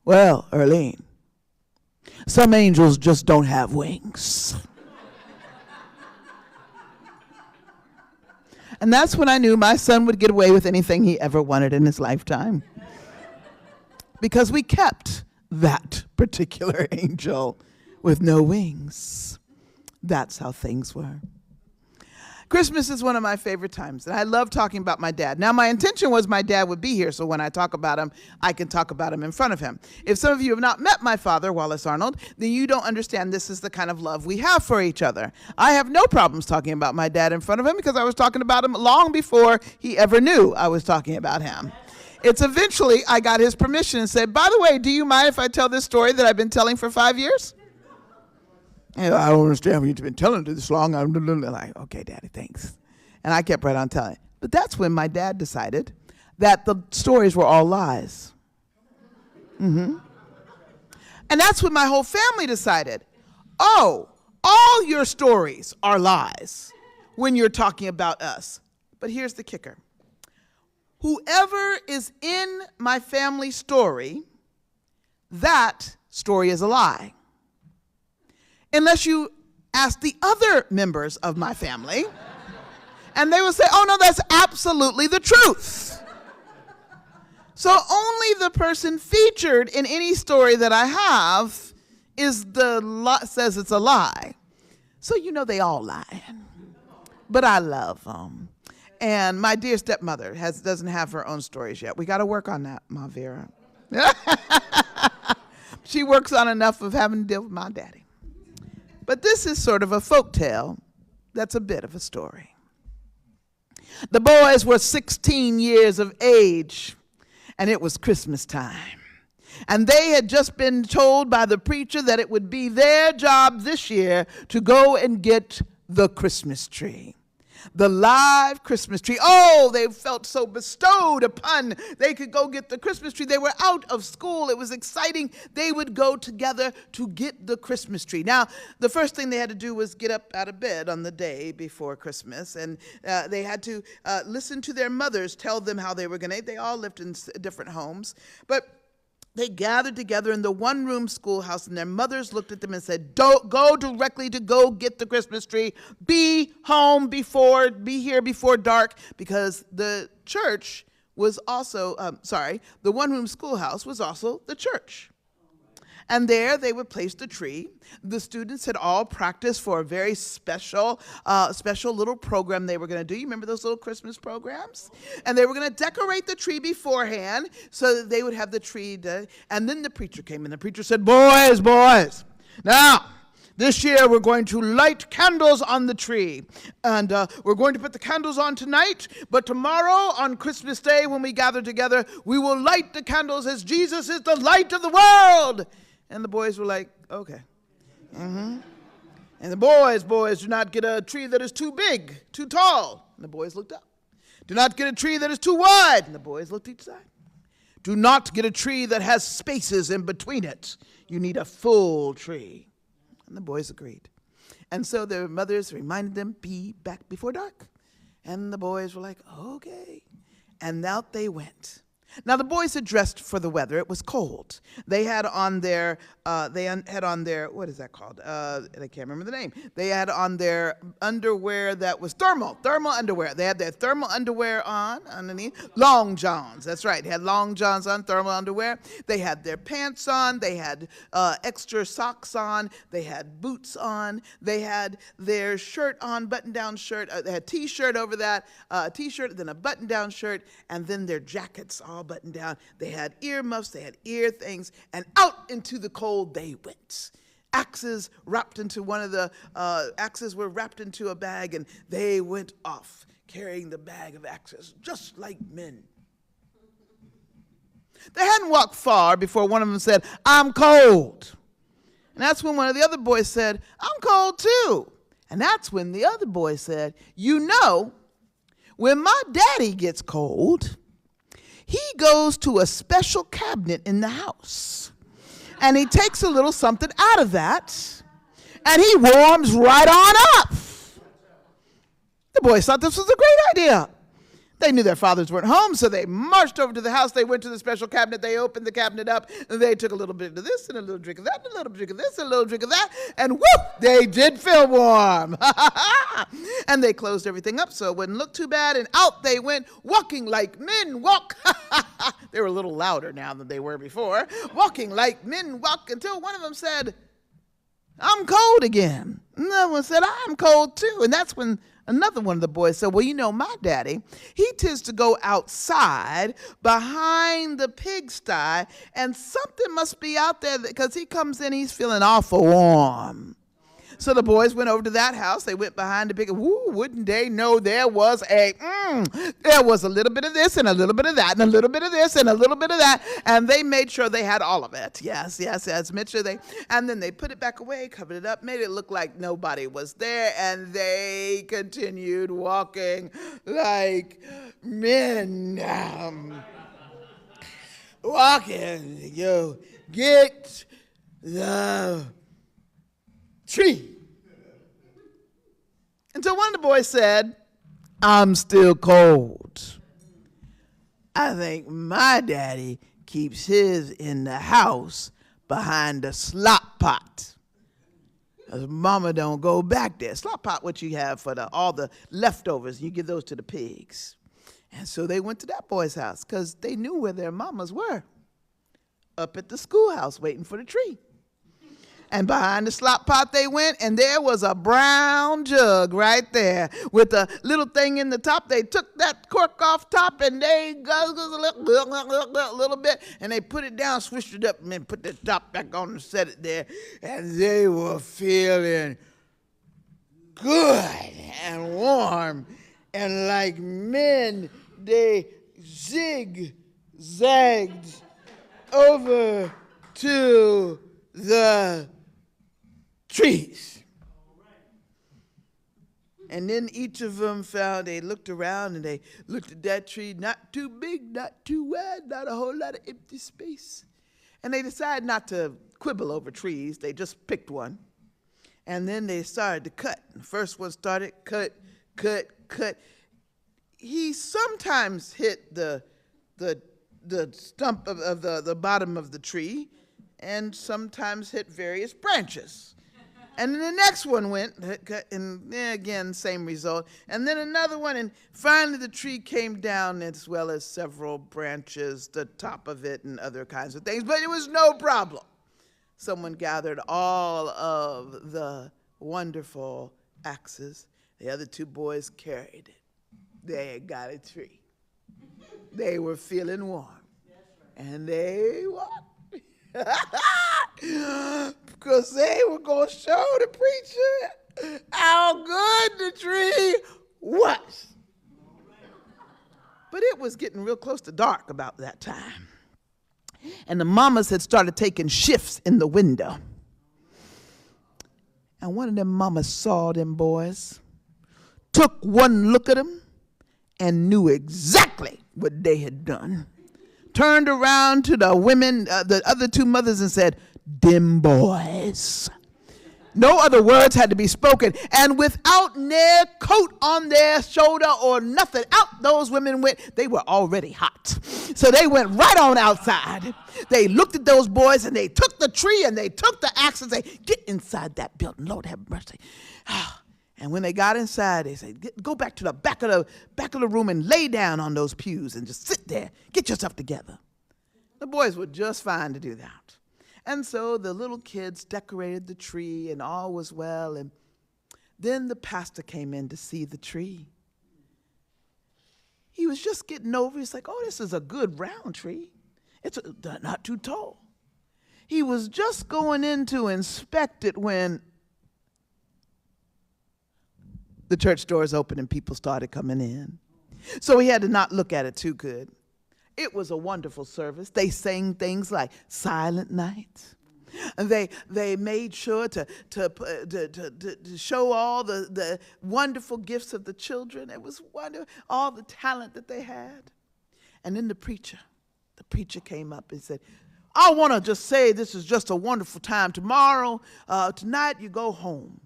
well, Earlene, some angels just don't have wings. And that's when I knew my son would get away with anything he ever wanted in his lifetime. Because we kept that particular angel with no wings. That's how things were. Christmas is one of my favorite times, and I love talking about my dad. Now, my intention was my dad would be here, so when I talk about him, I can talk about him in front of him. If some of you have not met my father, Wallace Arnold, then you don't understand this is the kind of love we have for each other. I have no problems talking about my dad in front of him because I was talking about him long before he ever knew I was talking about him. It's eventually I got his permission and said, by the way, do you mind if I tell this story that I've been telling for 5 years? And I don't understand when you've been telling it this long. I'm like, okay, Daddy, thanks. And I kept right on telling. But that's when my dad decided that the stories were all lies. And that's when my whole family decided, oh, all your stories are lies when you're talking about us. But here's the kicker. Whoever is in my family story, that story is a lie. Unless you ask the other members of my family, and they will say, oh no, that's absolutely the truth. So only the person featured in any story that I have is says it's a lie. So you know they all lie. But I love them. And my dear stepmother doesn't have her own stories yet. We got to work on that, Ma Vera. She works on enough of having to deal with my daddy. But this is sort of a folk tale that's a bit of a story. The boys were 16 years of age, and it was Christmas time. And they had just been told by the preacher that it would be their job this year to go and get the Christmas tree. The live Christmas tree. Oh, they felt so bestowed upon. They could go get the Christmas tree. They were out of school. It was exciting. They would go together to get the Christmas tree. Now, the first thing they had to do was get up out of bed on the day before Christmas. And they had to listen to their mothers tell them how they were going to. They all lived in different homes. But they gathered together in the one-room schoolhouse, and their mothers looked at them and said, "Don't go directly to go get the Christmas tree. Be here before dark," because the church was also, the one-room schoolhouse was also the church. And there they would place the tree. The students had all practiced for a very special little program they were going to do. You remember those little Christmas programs? And they were going to decorate the tree beforehand so that they would have the tree. And then the preacher came, and the preacher said, boys, now, this year we're going to light candles on the tree. And we're going to put the candles on tonight, but tomorrow on Christmas Day when we gather together, we will light the candles as Jesus is the light of the world. And the boys were like, okay. And the boys, do not get a tree that is too big, too tall. And the boys looked up. Do not get a tree that is too wide. And the boys looked each side. Do not get a tree that has spaces in between it. You need a full tree. And the boys agreed. And so their mothers reminded them, be back before dark. And the boys were like, okay. And out they went. Now the boys had dressed for the weather. It was cold. They had on their, what is that called? I can't remember the name. They had on their underwear that was thermal underwear. They had their thermal underwear on underneath. Long johns, that's right. They had long johns on, thermal underwear. They had their pants on. They had extra socks on. They had boots on. They had their shirt on, button-down shirt. They had t-shirt over that, a t-shirt, then a button-down shirt, and then their jackets all buttoned down. They had earmuffs, they had ear things, and out into the cold they went. Axes were wrapped into a bag, and they went off carrying the bag of axes, just like men. They hadn't walked far before one of them said, "I'm cold." And that's when one of the other boys said, "I'm cold too." And that's when the other boy said, "You know, when my daddy gets cold, he goes to a special cabinet in the house, and he takes a little something out of that, and he warms right on up." The boys thought this was a great idea. They knew their fathers weren't home, so they marched over to the house. They went to the special cabinet. They opened the cabinet up, and they took a little bit of this and a little drink of that and a little drink of this and a little drink of that, and whoop, they did feel warm. And they closed everything up so it wouldn't look too bad, and out they went, walking like men walk. They were a little louder now than they were before. Walking like men walk, until one of them said, "I'm cold again." Another one said, "I'm cold too." And that's when another one of the boys said, "Well, you know, my daddy, he tends to go outside behind the pigsty, and something must be out there because he comes in, he's feeling awful warm." So the boys went over to that house. They went behind the pig. Woo, wouldn't they know there was a little bit of this and a little bit of that and a little bit of this and a little bit of that. And they made sure they had all of it. Yes. Made sure and then they put it back away, covered it up, made it look like nobody was there. And they continued walking like men. Walking, get the tree. Until one of the boys said, "I'm still cold. I think my daddy keeps his in the house behind the slop pot. 'Cause mama don't go back there." Slop pot, what you have for all the leftovers, you give those to the pigs. And so they went to that boy's house because they knew where their mamas were. Up at the schoolhouse waiting for the tree. And behind the slop pot they went, and there was a brown jug right there with a little thing in the top. They took that cork off top, and they guzzled a little bit, and they put it down, swished it up, and then put the top back on and set it there. And they were feeling good and warm. And like men, they zigzagged over to the trees. And then each of them they looked around and they looked at that tree, not too big, not too wide, not a whole lot of empty space. And they decided not to quibble over trees. They just picked one. And then they started to cut. The first one started cut. He sometimes hit the the stump of the bottom of the tree and sometimes hit various branches. And then the next one went, and again, same result. And then another one, and finally the tree came down as well as several branches, the top of it and other kinds of things, but it was no problem. Someone gathered all of the wonderful axes. The other two boys carried it. They had got a tree. They were feeling warm. And they what? Because they were going to show the preacher how good the tree was. But it was getting real close to dark about that time. And the mamas had started taking shifts in the window. And one of them mamas saw them boys, took one look at them, and knew exactly what they had done. Turned around to the women, the other two mothers, and said, "Them boys." No other words had to be spoken. And without their coat on their shoulder or nothing, out those women went. They were already hot. So they went right on outside. They looked at those boys, and they took the tree, and they took the axe, and they said, "Get inside that building. Lord have mercy." And when they got inside, they said, "Go back to the back of the room and lay down on those pews and just sit there. Get yourself together." The boys were just fine to do that. And so the little kids decorated the tree, and all was well. And then the pastor came in to see the tree. He was just getting over. He's like, "Oh, this is a good round tree. It's not too tall." He was just going in to inspect it when the church doors opened and people started coming in. So he had to not look at it too good. It was a wonderful service. They sang things like Silent Night. And they made sure to show all the wonderful gifts of the children. It was wonderful, all the talent that they had. And then the preacher came up and said, "I want to just say this is just a wonderful time. Tonight you go home.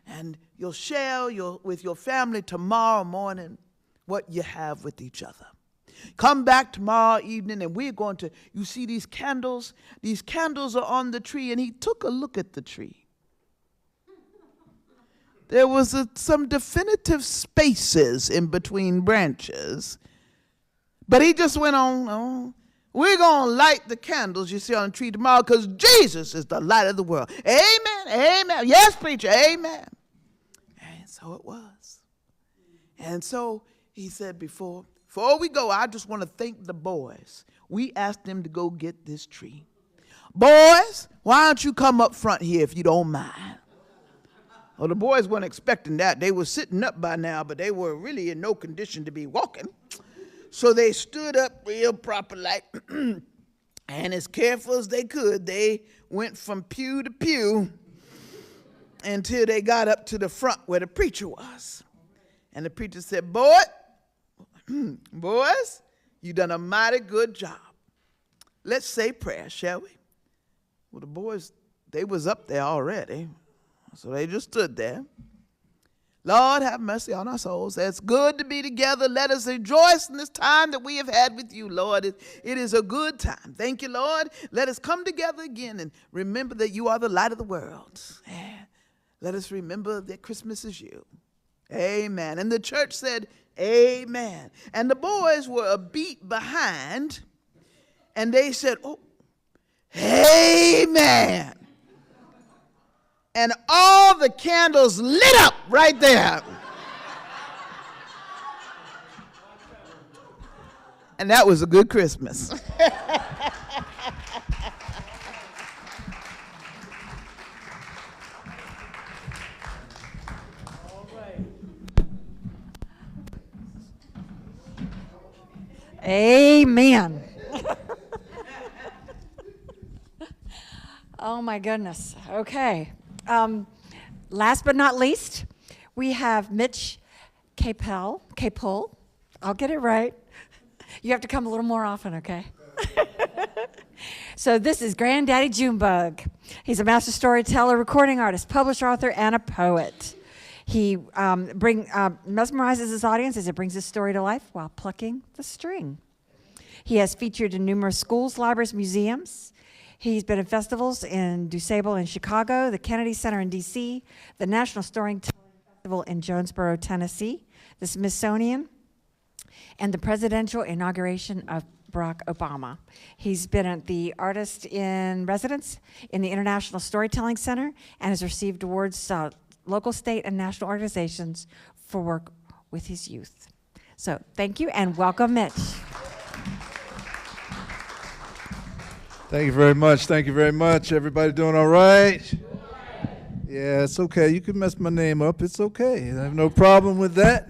And you'll share with your family tomorrow morning what you have with each other. Come back tomorrow evening, and we're going to, you see these candles? These candles are on the tree." And he took a look at the tree. There was some definitive spaces in between branches. But he just went on, "Oh, we're going to light the candles you see on the tree tomorrow because Jesus is the light of the world." Amen, amen. Yes, preacher, amen. And so it was. And so he said, before we go, I just want to thank the boys. We asked them to go get this tree. Boys, why don't you come up front here if you don't mind? Well, the boys weren't expecting that. They were sitting up by now, but they were really in no condition to be walking. So they stood up real proper like, and as careful as they could, they went from pew to pew until they got up to the front where the preacher was. And the preacher said, boys, you done a mighty good job. Let's say prayer, shall we? Well, the boys, they was up there already, so they just stood there. Lord, have mercy on our souls. It's good to be together. Let us rejoice in this time that we have had with you, Lord. It is a good time. Thank you, Lord. Let us come together again and remember that you are the light of the world. Let us remember that Christmas is you. Amen. And the church said, amen. And the boys were a beat behind, and they said, oh, amen. And all the candles lit up right there. And that was a good Christmas. Amen. Oh my goodness. Okay. Last but not least, we have Mitch Capel. I'll get it right. You have to come a little more often, okay? So this is Granddaddy Junebug. He's a master storyteller, recording artist, published author, and a poet. He mesmerizes his audience as he brings his story to life while plucking the string. He has featured in numerous schools, libraries, museums. He's been at festivals in DuSable in Chicago, the Kennedy Center in D.C., the National Storytelling Festival in Jonesboro, Tennessee, the Smithsonian, and the presidential inauguration of Barack Obama. He's been at the Artist in Residence in the International Storytelling Center and has received awards, local, state, and national organizations for work with his youth. So thank you and welcome, Mitch. Thank you very much. Thank you very much. Everybody doing all right? Yeah, it's okay. You can mess my name up. It's okay. I have no problem with that.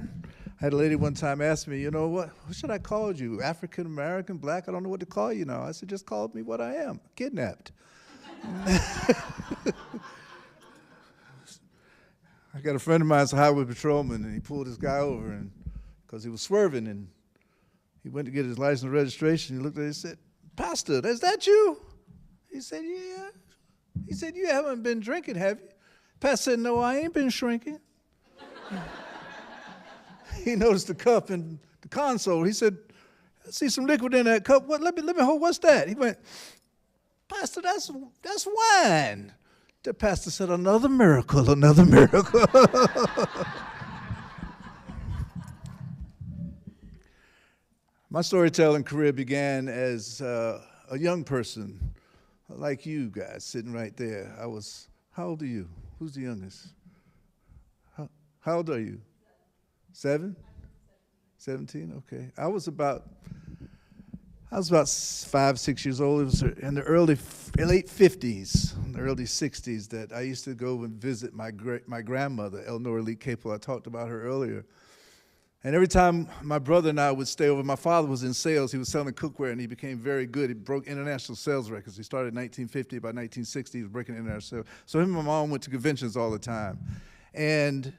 I had a lady one time ask me, you know, what should I call you? African American, black? I don't know what to call you now. I said, just call me what I am, kidnapped. I got a friend of mine who's a highway patrolman, and he pulled this guy over and because he was swerving, and he went to get his license and registration. He looked at it and said, Pastor, is that you? He said, yeah. He said, you haven't been drinking, have you? Pastor said, no, I ain't been shrinking. He noticed the cup in the console. He said, I see some liquid in that cup. What? Let me hold. What's that? He went, Pastor, that's wine. The pastor said, another miracle, another miracle. My storytelling career began as a young person, like you guys, sitting right there. How old are you? Who's the youngest? How old are you? 7? 17, okay. I was about 5, 6 years old. It was in the late 50s, the early 60s that I used to go and visit my grandmother, Eleanor Lee Capel. I talked about her earlier. And every time my brother and I would stay over, my father was in sales. He was selling cookware, and he became very good. He broke international sales records. He started in 1950. By 1960, he was breaking international sales. So him and my mom went to conventions all the time. And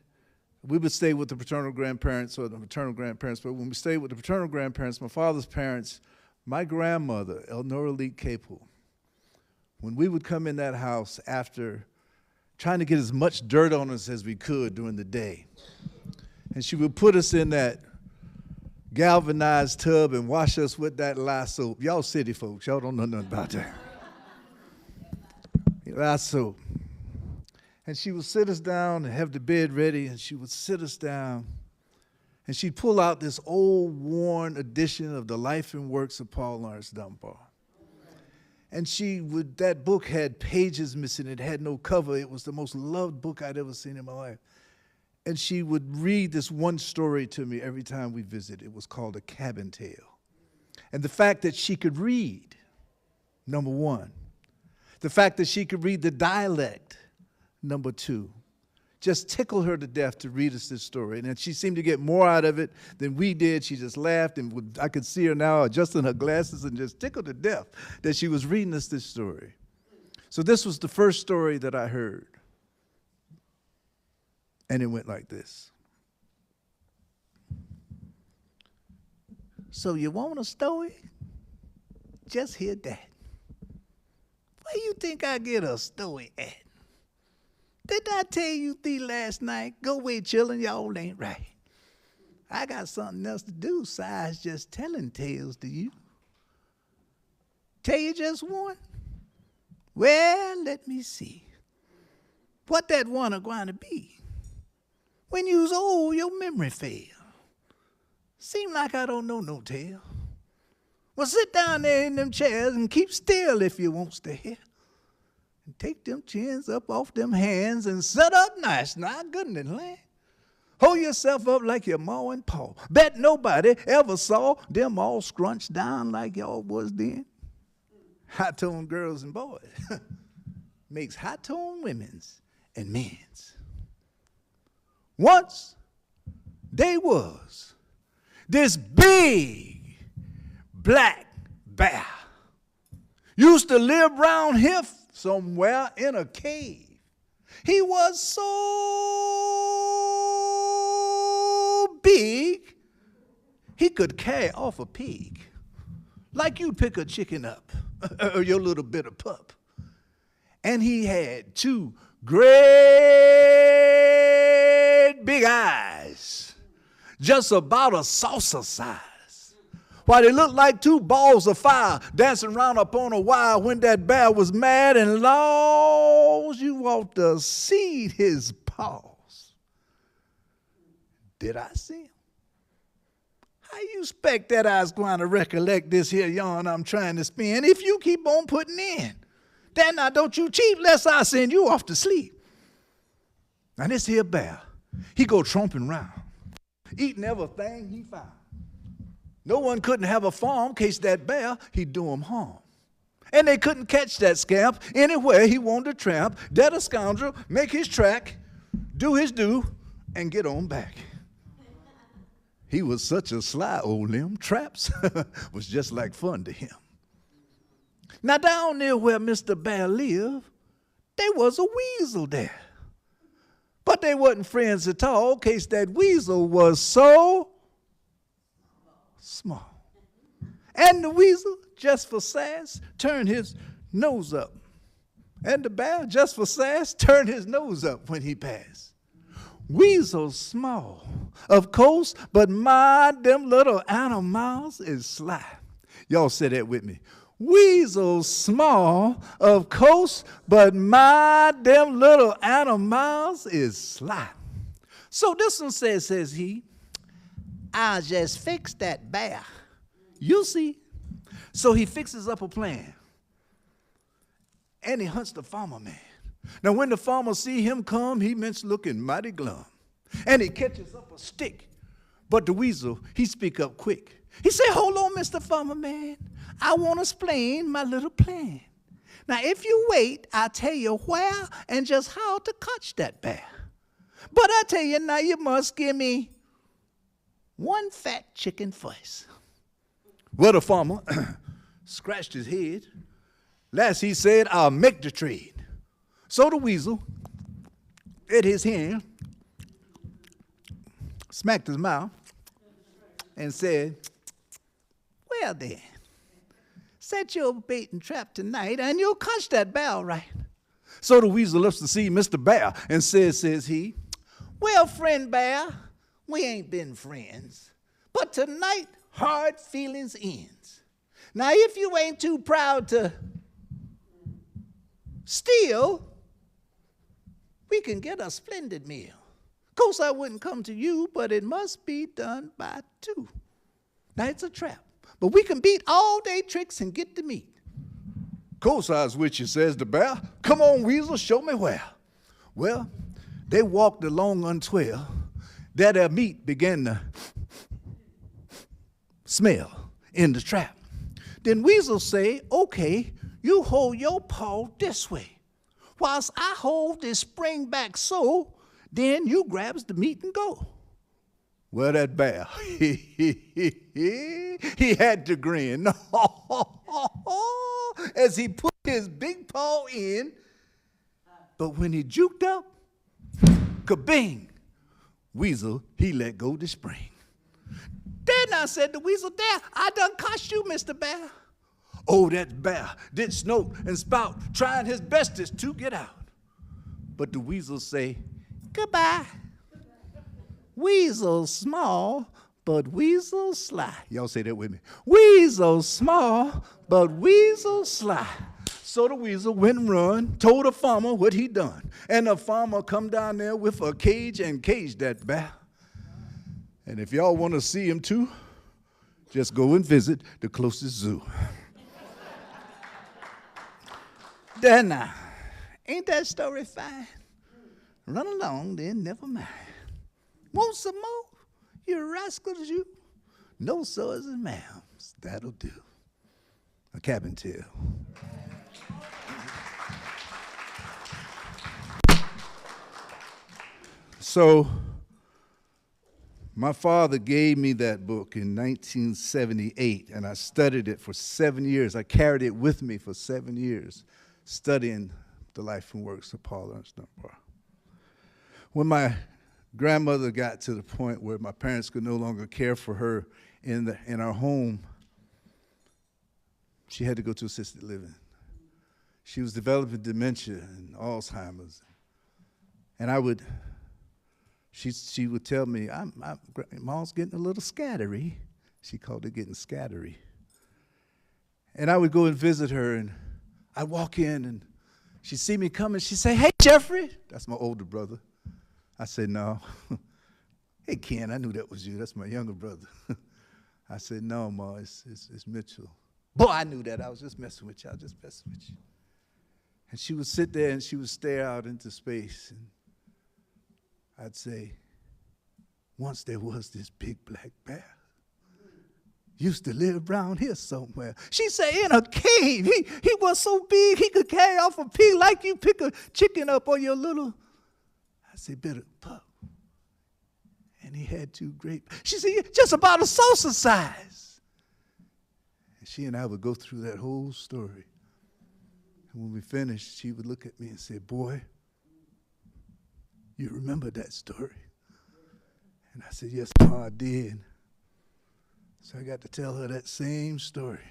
we would stay with the paternal grandparents or the maternal grandparents. But when we stayed with the paternal grandparents, my father's parents, my grandmother, Eleanor Lee Capel, when we would come in that house after trying to get as much dirt on us as we could during the day, and she would put us in that galvanized tub and wash us with that lye soap. Y'all city folks, y'all don't know nothing about that. Lye soap. And she would sit us down and have the bed ready, and she would sit us down, and she'd pull out this old, worn edition of the Life and Works of Paul Laurence Dunbar. And that book had pages missing. It had no cover. It was the most loved book I'd ever seen in my life. And she would read this one story to me every time we visited. It was called A Cabin Tale. And the fact that she could read, number one. The fact that she could read the dialect, number two. Just tickled her to death to read us this story. And she seemed to get more out of it than we did. She just laughed, and I could see her now adjusting her glasses and just tickled to death that she was reading us this story. So this was the first story that I heard. And it went like this. So you want a story? Just hear that. Where you think I get a story at? Didn't I tell you last night, go away chillin', y'all ain't right. I got something else to do besides just telling tales to you. Tell you just one? Well, let me see. What that one going to be? When you was old, your memory failed. Seem like I don't know no tale. Well, sit down there in them chairs and keep still if you wants to hear. And take them chins up off them hands and set up nice. Now, goodness, land. Hold yourself up like your ma and pa. Bet nobody ever saw them all scrunched down like y'all was then. High-tone girls and boys makes high-tone women's and men's. Once there was this big black bear. Used to live round here somewhere in a cave. He was so big, he could carry off a pig, like you'd pick a chicken up, or your little bit of pup. And he had 2 great big eyes, just about a saucer size. Why, they looked like two balls of fire dancing around upon a wire when that bear was mad, and Lord, you ought to see his paws. Did I see him? How you expect that I was going to recollect this here yarn I'm trying to spin if you keep on putting in? Then now don't you cheat lest I send you off to sleep. Now this here bear, he go tromping round, eating everything he found. No one couldn't have a farm case that bear, he'd do him harm. And they couldn't catch that scamp anywhere he wanted to tramp, dead a scoundrel, make his track, do his due, and get on back. He was such a sly old limb, traps was just like fun to him. Now down there where Mr. Bear lived, there was a weasel there. But they wasn't friends at all, case that weasel was so small. And the weasel, just for sass, turned his nose up. And the bear, just for sass, turned his nose up when he passed. Weasel small, of course, but my, them little animals is sly. Y'all say that with me. Weasel small, of course, but my, them little animals is sly. So this one says he, I'll just fix that bear. You'll see. So he fixes up a plan. And he hunts the farmer man. Now when the farmer see him come, he meant looking mighty glum. And he catches up a stick. But the weasel, he speak up quick. He say, hold on, Mr. Farmer Man. I want to explain my little plan. Now if you wait, I'll tell you where and just how to catch that bear. But I tell you now, you must give me one fat chicken first. Well, the farmer scratched his head. Last he said, I'll make the trade. So the weasel, at his hand, smacked his mouth and said, well then, set your bait and trap tonight and you'll catch that bear all right. So the weasel looks to see Mr. Bear and says he, well, friend Bear, we ain't been friends, but tonight hard feelings ends. Now if you ain't too proud to steal, we can get a splendid meal. Course I wouldn't come to you, but it must be done by two. Now it's a trap, but we can beat all day tricks and get the meat. Course I was with you, says the bear. Come on, weasel, show me where. Well, they walked along untwell. There their meat began to smell in the trap. Then weasel say, okay, you hold your paw this way, whilst I hold this spring back so, then you grabs the meat and go. Well, that bear, he had to grin as he put his big paw in, but when he juked up, kabing, weasel, he let go the spring. Then I said the weasel, there, I done cost you, Mr. Bear. Oh, that bear did snout and spout, trying his bestest to get out. But the weasel say, goodbye. Weasel small, but weasel sly. Y'all say that with me. Weasel small, but weasel sly. So the weasel went and run, told the farmer what he done. And the farmer come down there with a cage and caged that bear. And if y'all want to see him too, just go and visit the closest zoo. There now, ain't that story fine? Run along then, never mind. Want some more? You rascals, you. No swords and ma'ams, that'll do. A cabin tale. So, my father gave me that book in 1978, and I studied it for 7 years. I carried it with me for 7 years, studying the life and works of Paul Ernst Dunbar. When my grandmother got to the point where my parents could no longer care for her in our home, she had to go to assisted living. She was developing dementia and Alzheimer's. And she would tell me, Mom's getting a little scattery. She called it getting scattery. And I would go and visit her, and I'd walk in, and she'd see me coming. She'd say, "Hey, Jeffrey." That's my older brother. I said, "No." "Hey, Ken, I knew that was you. That's my younger brother." I said, "No, Ma, it's Mitchell." "Boy, I knew that. I was just messing with you. I was just messing with you." And she would sit there, and she would stare out into space, and I'd say, "Once there was this big black bear. Used to live around here somewhere." She said, "In a cave. He was so big he could carry off a pig like you pick a chicken up on your little," I said, "bit of pup. And he had 2 great," she said, "just about a saucer size." And she and I would go through that whole story. And when we finished, she would look at me and say, "Boy, you remember that story?" And I said, "Yes, Ma, I did." So I got to tell her that same story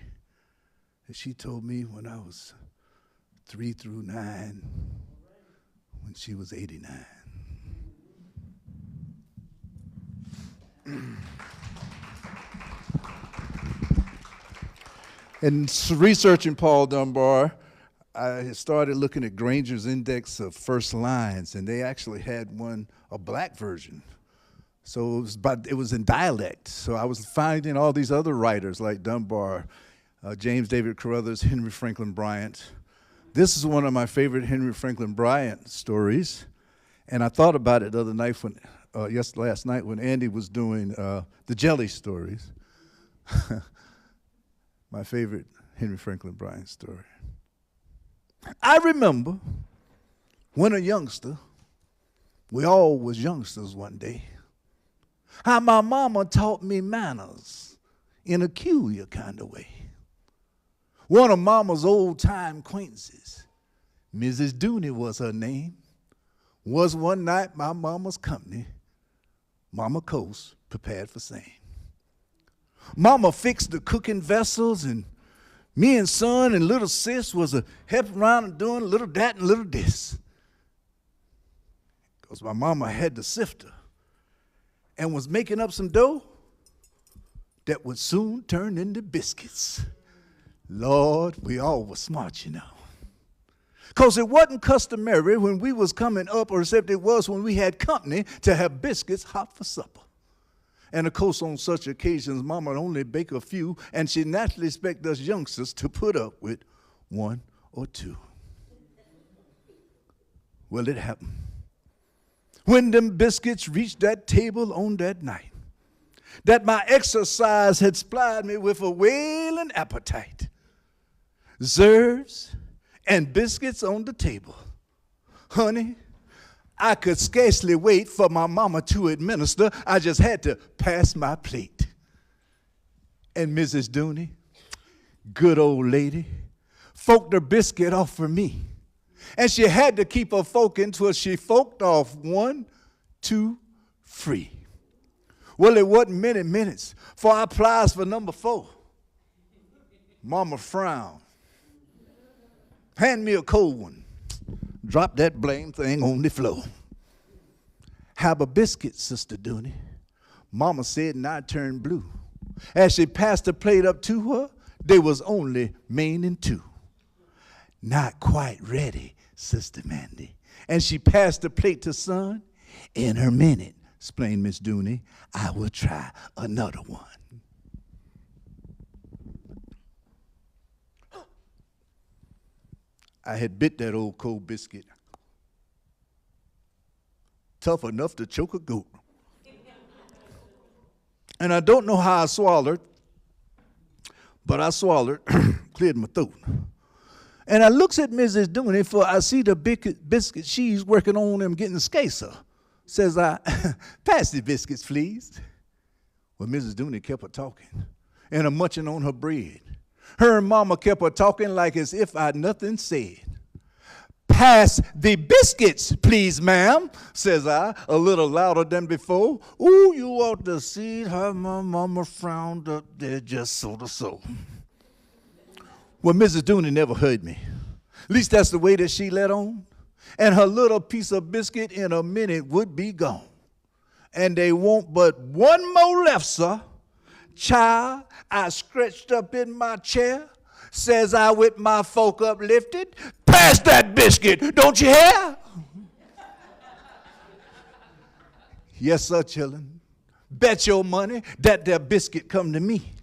that she told me when I was 3 through 9, when she was 89. In researching Paul Dunbar, I started looking at Granger's Index of First Lines, and they actually had a black version. So it was in dialect. So I was finding all these other writers like Dunbar, James David Carruthers, Henry Franklin Bryant. This is one of my favorite Henry Franklin Bryant stories. And I thought about it the other night last night when Andy was doing the jelly stories. My favorite Henry Franklin Bryant story. I remember when a youngster, we all was youngsters one day, how my mama taught me manners in a peculiar kind of way. One of mama's old-time acquaintances, Mrs. Dooney was her name, was one night my mama's company, Mama Coast prepared for same. Mama fixed the cooking vessels, and me and son and little sis was helping around and doing a little that and little this. Because my mama had the sifter and was making up some dough that would soon turn into biscuits. Lord, we all were smart, you know. Because it wasn't customary when we was coming up, or except it was when we had company, to have biscuits hot for supper. And of course, on such occasions, Mama would only bake a few, and she naturally expected us youngsters to put up with 1 or 2. Well, it happened. When them biscuits reached that table on that night, that my exercise had supplied me with a wailing appetite. Serves and biscuits on the table. Honey, I could scarcely wait for my mama to administer. I just had to pass my plate. And Mrs. Dooney, good old lady, forked her biscuit off for me. And she had to keep her fork until she forked off 1, 2, 3. Well, it wasn't many minutes before I applies for number 4. Mama frowned. Hand me a cold one. Drop that blame thing on the floor. Have a biscuit, Sister Dooney, Mama said, and I turned blue. As she passed the plate up to her, there was only main and 2. Not quite ready, Sister Mandy. And she passed the plate to son. In her minute, explained Miss Dooney, I will try another one. I had bit that old cold biscuit. Tough enough to choke a goat. And I don't know how I swallowed, but I swallowed, cleared my throat. And I looks at Mrs. Dooney, for I see the biscuit she's working on them getting scarcer. Says I, pass the biscuits, please. Well, Mrs. Dooney kept her talking and a munching on her bread. Her mama kept her talking like as if I'd nothing said. Pass the biscuits, please, ma'am, says I, a little louder than before. Ooh, you ought to see how my mama frowned up there just sort of so. Well, Mrs. Dooney never heard me. At least that's the way that she let on. And her little piece of biscuit in a minute would be gone. And they won't but one more left, sir. Child, I stretched up in my chair, says I with my fork uplifted, pass that biscuit, don't you hear? Yes, sir, chillin'. Bet your money that there biscuit come to me.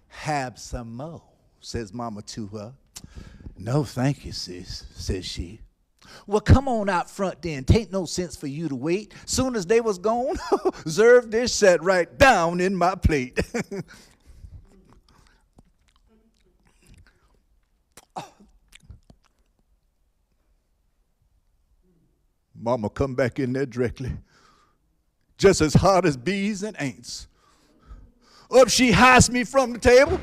Have some more, says mama to her. No, thank you, sis, says she. Well, come on out front then. Tain't no sense for you to wait. Soon as they was gone, Zerv dish sat right down in my plate. Mama come back in there directly, just as hard as bees and ants. Up she hides me from the table,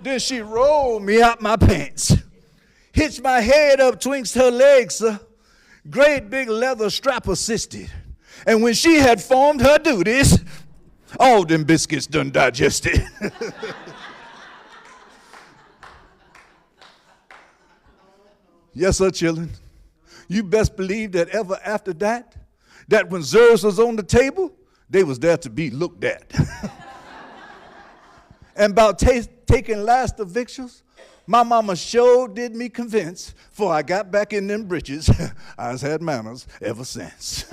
then she rolled me out my pants. Hitched my head up twixt her legs, sir. Great big leather strap assisted. And when she had formed her duties, all them biscuits done digested. Yes, sir, chillin'. You best believe that ever after that when Zers was on the table, they was there to be looked at. And about taking last of victuals, my mama sure did me convince, for I got back in them britches. I's had manners ever since.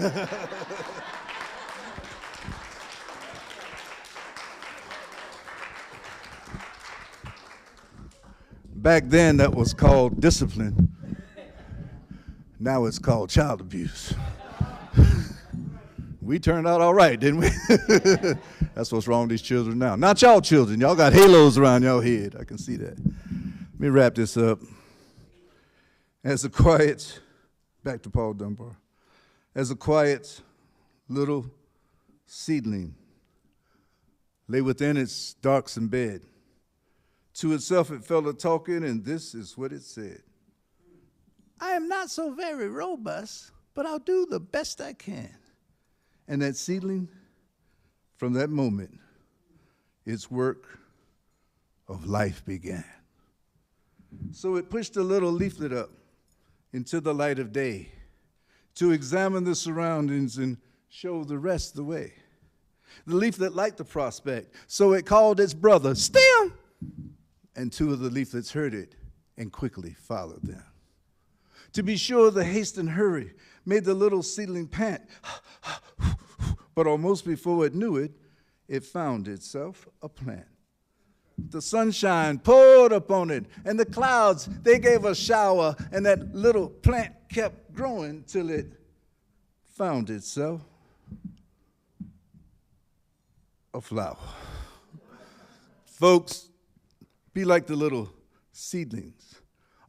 Back then, that was called discipline. Now it's called child abuse. We turned out all right, didn't we? That's what's wrong with these children now. Not y'all children. Y'all got halos around y'all head. I can see that. Let me wrap this up. As a quiet, back to Paul Dunbar, as a quiet little seedling lay within its darksome bed, to itself it fell a-talking, and this is what it said. I am not so very robust, but I'll do the best I can. And that seedling, from that moment, its work of life began. So it pushed a little leaflet up into the light of day to examine the surroundings and show the rest the way. The leaflet liked the prospect, so it called its brother, Stem! And two of the leaflets heard it and quickly followed them. To be sure, the haste and hurry made the little seedling pant, but almost before it knew it, it found itself a plant. The sunshine poured upon it, and the clouds, they gave a shower, and that little plant kept growing till it found itself a flower. Folks, be like the little seedlings.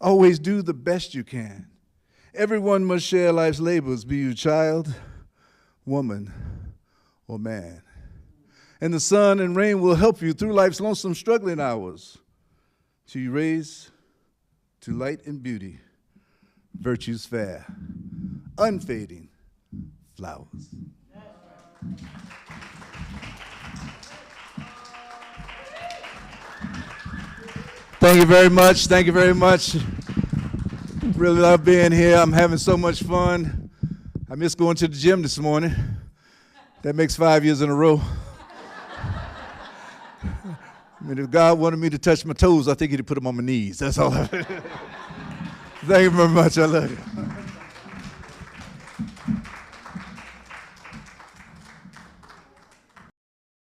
Always do the best you can. Everyone must share life's labors, be you child, woman, or man. And the sun and rain will help you through life's lonesome struggling hours till you raise to light and beauty, virtue's fair, unfading flowers. Thank you very much. Thank you very much. Really love being here. I'm having so much fun. I missed going to the gym this morning. That makes 5 years in a row. I mean, if God wanted me to touch my toes, I think he'd put them on my knees. That's all. Thank you very much. I love you.